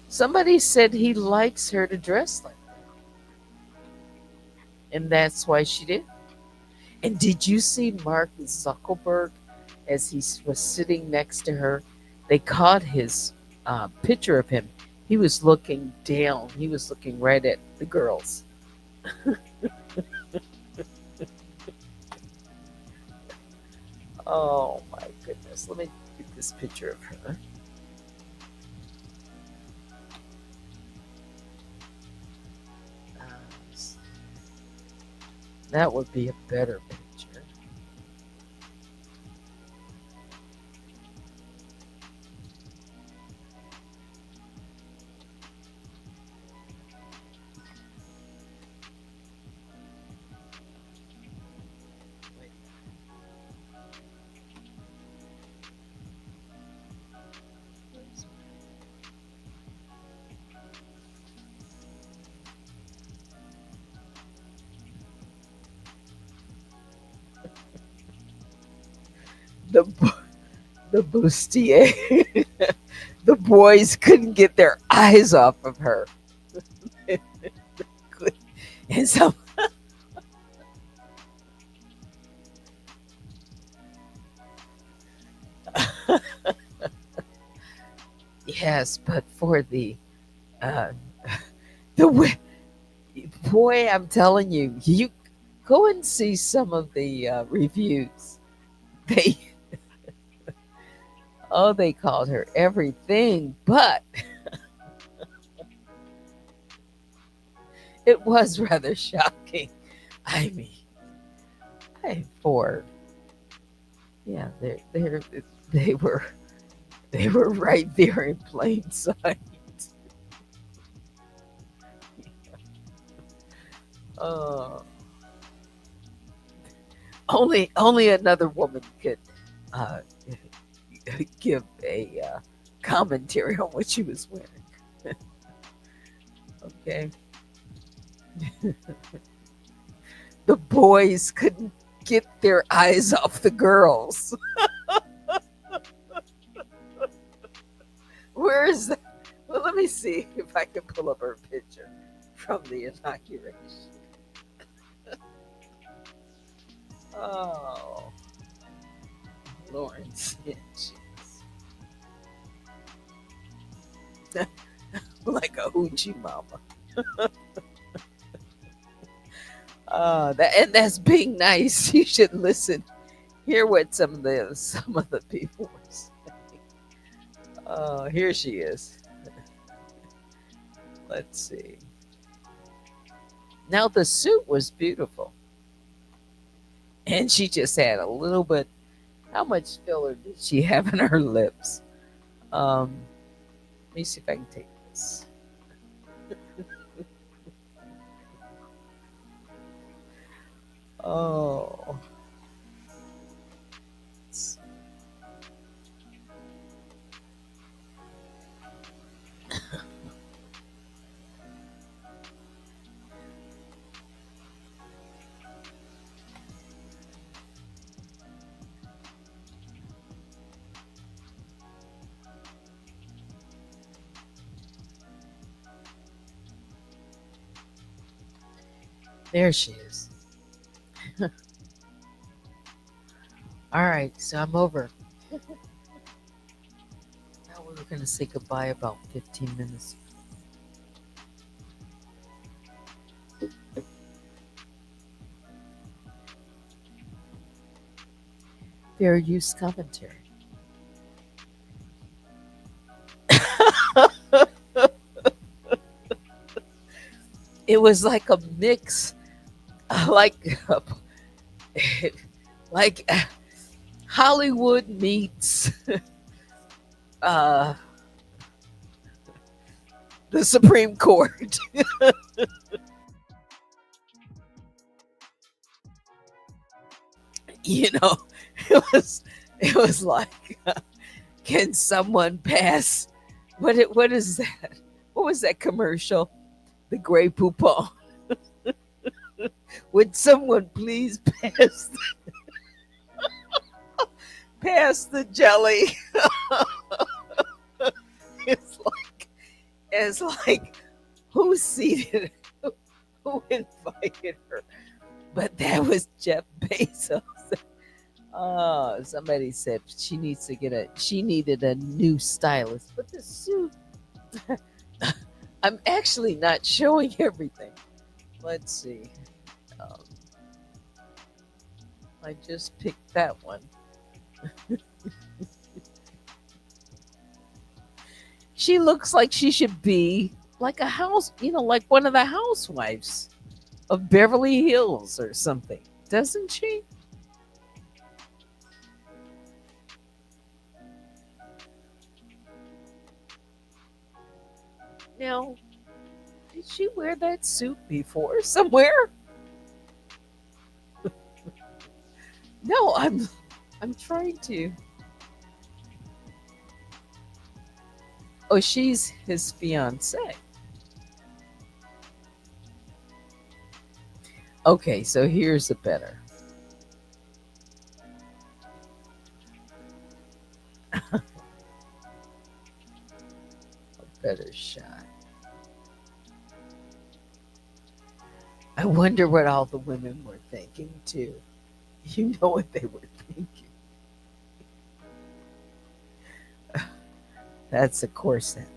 Somebody said he likes her to dress like, and that's why she did. And did you see Mark Zuckerberg as he was sitting next to her? They caught his picture of him. He was looking down. He was looking right at the girls. Oh my goodness. Let me get this picture of her. Uh, that would be a better picture. Wait, where's the the bustier. The boys couldn't get their eyes off of her. And so, yes, but for uh, the boy, I'm telling you, you go and see some of the reviews. They they called her everything, but it was rather shocking. I mean, for yeah, they were they were right there in plain sight. Uh, only another woman could uh, give a commentary on what she was wearing. Okay, the boys couldn't get their eyes off the girls. Where is that? Well, let me see if I can pull up her picture from the inauguration. Oh, Lawrence. Yeah, like a hoochie mama. That's being nice. You should listen, hear what some of the people were saying. Here she is. Let's see. Now the suit was beautiful, and she just had a little bit. How much filler did she have in her lips? Let me see if I can take this. Oh, there she is. All right, so I'm over. Now we were going to say goodbye about 15 minutes. Fair use commentary. It was like a mix, like like Hollywood meets uh, the Supreme Court. you know, it was like, can someone pass? What is that? What was that commercial? The Grey Poupon. Would someone please pass the jelly? it's like it's like who seated who invited her? But that was Jeff Bezos. Oh, somebody said she needed a new stylist. But the suit, I'm actually not showing everything. Let's see. Um, I just picked that one. She looks like she should be like a house, like one of the housewives of Beverly Hills or something, doesn't she? Now, did she wear that suit before somewhere? No, I'm trying to. Oh, she's his fiance. Okay, so here's a better shot. I wonder what all the women were thinking too. You know what they were thinking. That's a corset.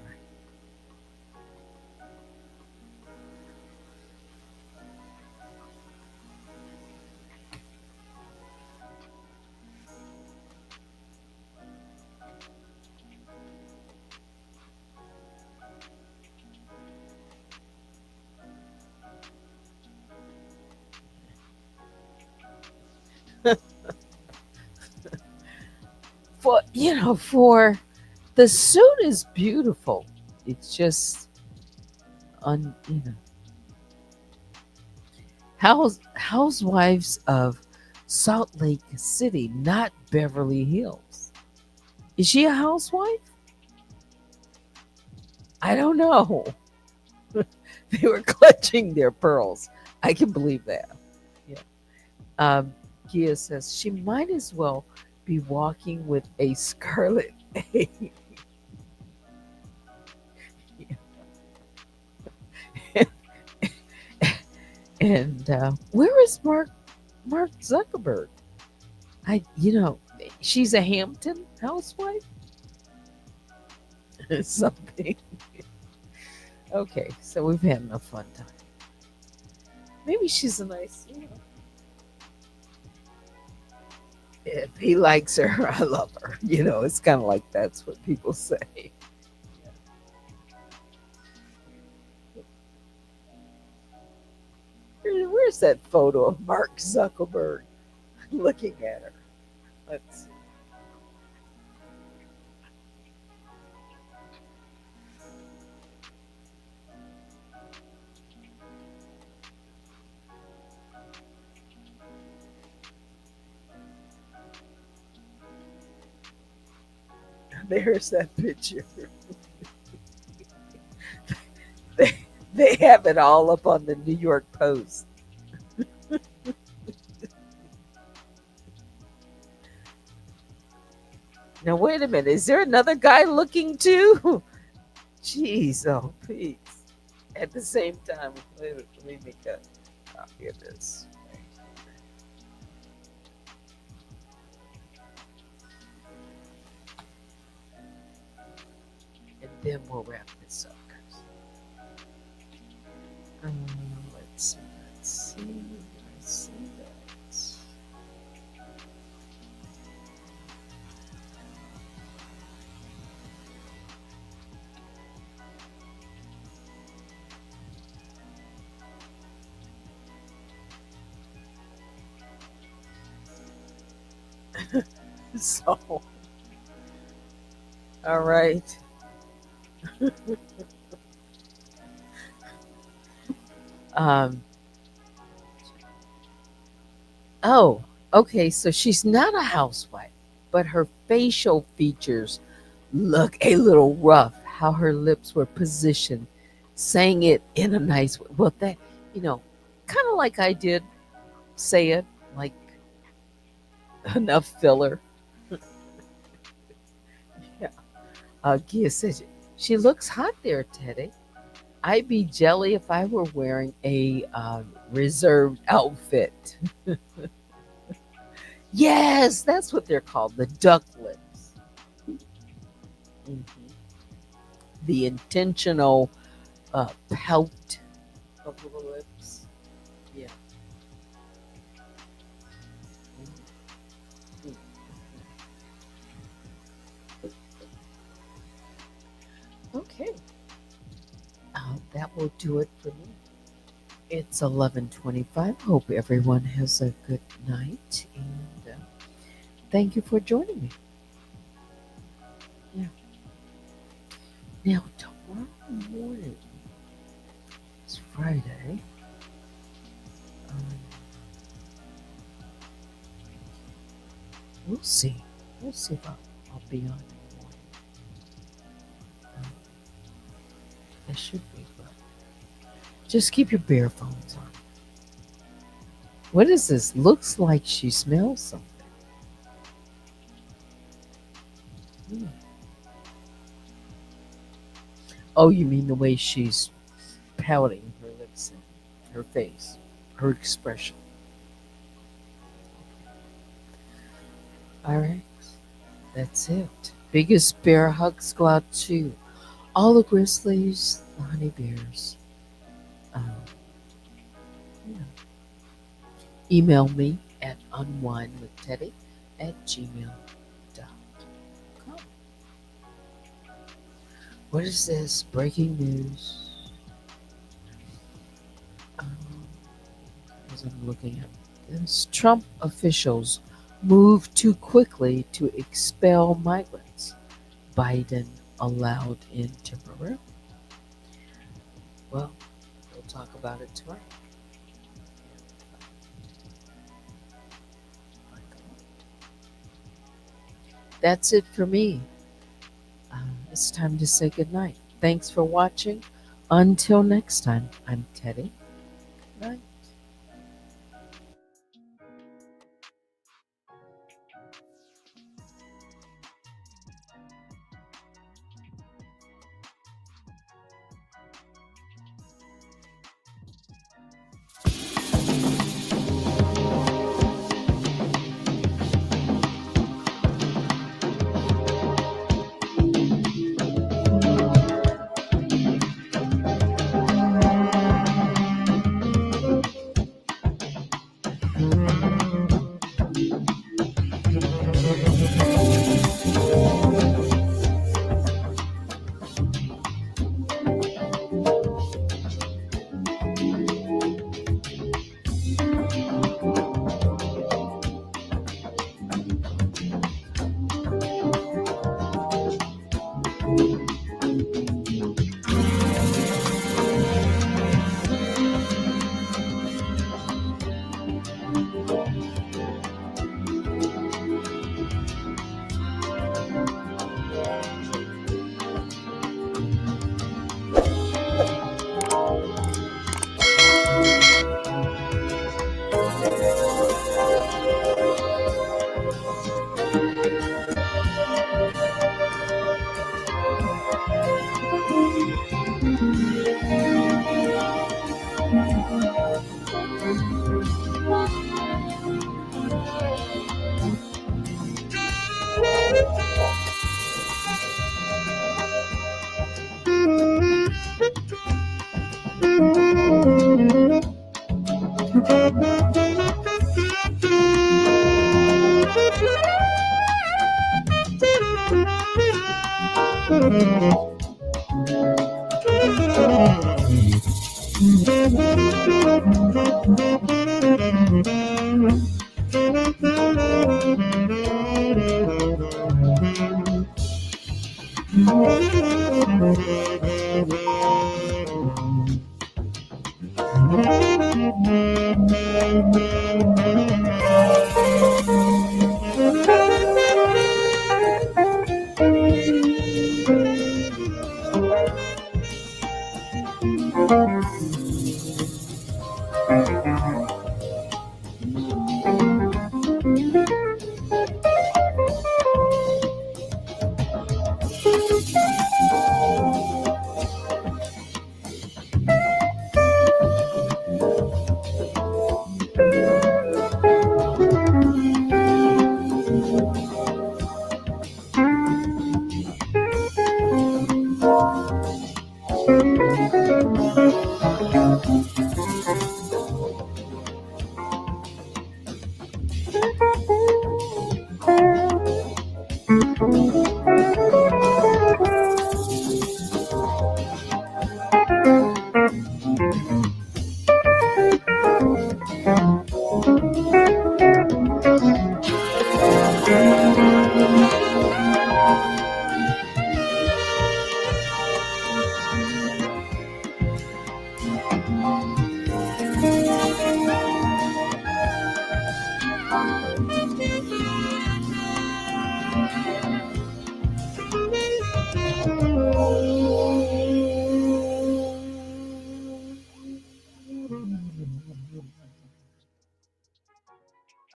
For the suit is beautiful. It's just housewives of Salt Lake City, not Beverly Hills. Is she a housewife? I don't know. They were clutching their pearls. I can believe that. Yeah. Um, Gia says she might as well be walking with a scarlet A. And where is Mark Zuckerberg? She's a Hampton housewife. Something. Okay, so we've had enough fun time. Maybe she's a nice. If he likes her, I love her. It's kind of like that's what people say. Where's that photo of Mark Zuckerberg looking at her? Let's see. There's that picture. They, they have it all up on the New York Post. Now, wait a minute. Is there another guy looking too? Jeez, oh, please. At the same time, let me make a copy of this. And then we'll wrap this up, guys. Let's see. Let's see. I see that. So, all right. Um, oh, okay. So she's not a housewife, but her facial features look a little rough. How her lips were positioned, saying it in a nice way. Well, that, you know, kind of like I did say it, like enough filler. Yeah. Gia says, she looks hot there, Teddy. I'd be jelly if I were wearing a reserved outfit. Yes, that's what they're called, the duck lips. Mhm. The intentional pout of the lips. Yeah. Mhm. Okay. That will do it for me. It's 11:25. Hope everyone has a good night, and thank you for joining me. Yeah. Now tomorrow morning is Friday. Um, we'll see. We'll see if I'll be on in the morning. Um, I should be, but just keep your bare phones on. What is this? Looks like she smells something. Hmm. Oh, you mean the way she's pouting her lips and her face, her expression. All right, that's it. Biggest bear hugs go out to all the grizzlies, the honey bears. Um, you know, email me at unwinewithteddy@gmail.com. What is this? Breaking news. Um, as I'm looking at this, Trump officials move too quickly to expel migrants. Biden allowed in temporarily. Well, we'll talk about it tomorrow. That's it for me. It's time to say goodnight. Thanks for watching. Until next time, I'm Teddy. Good night.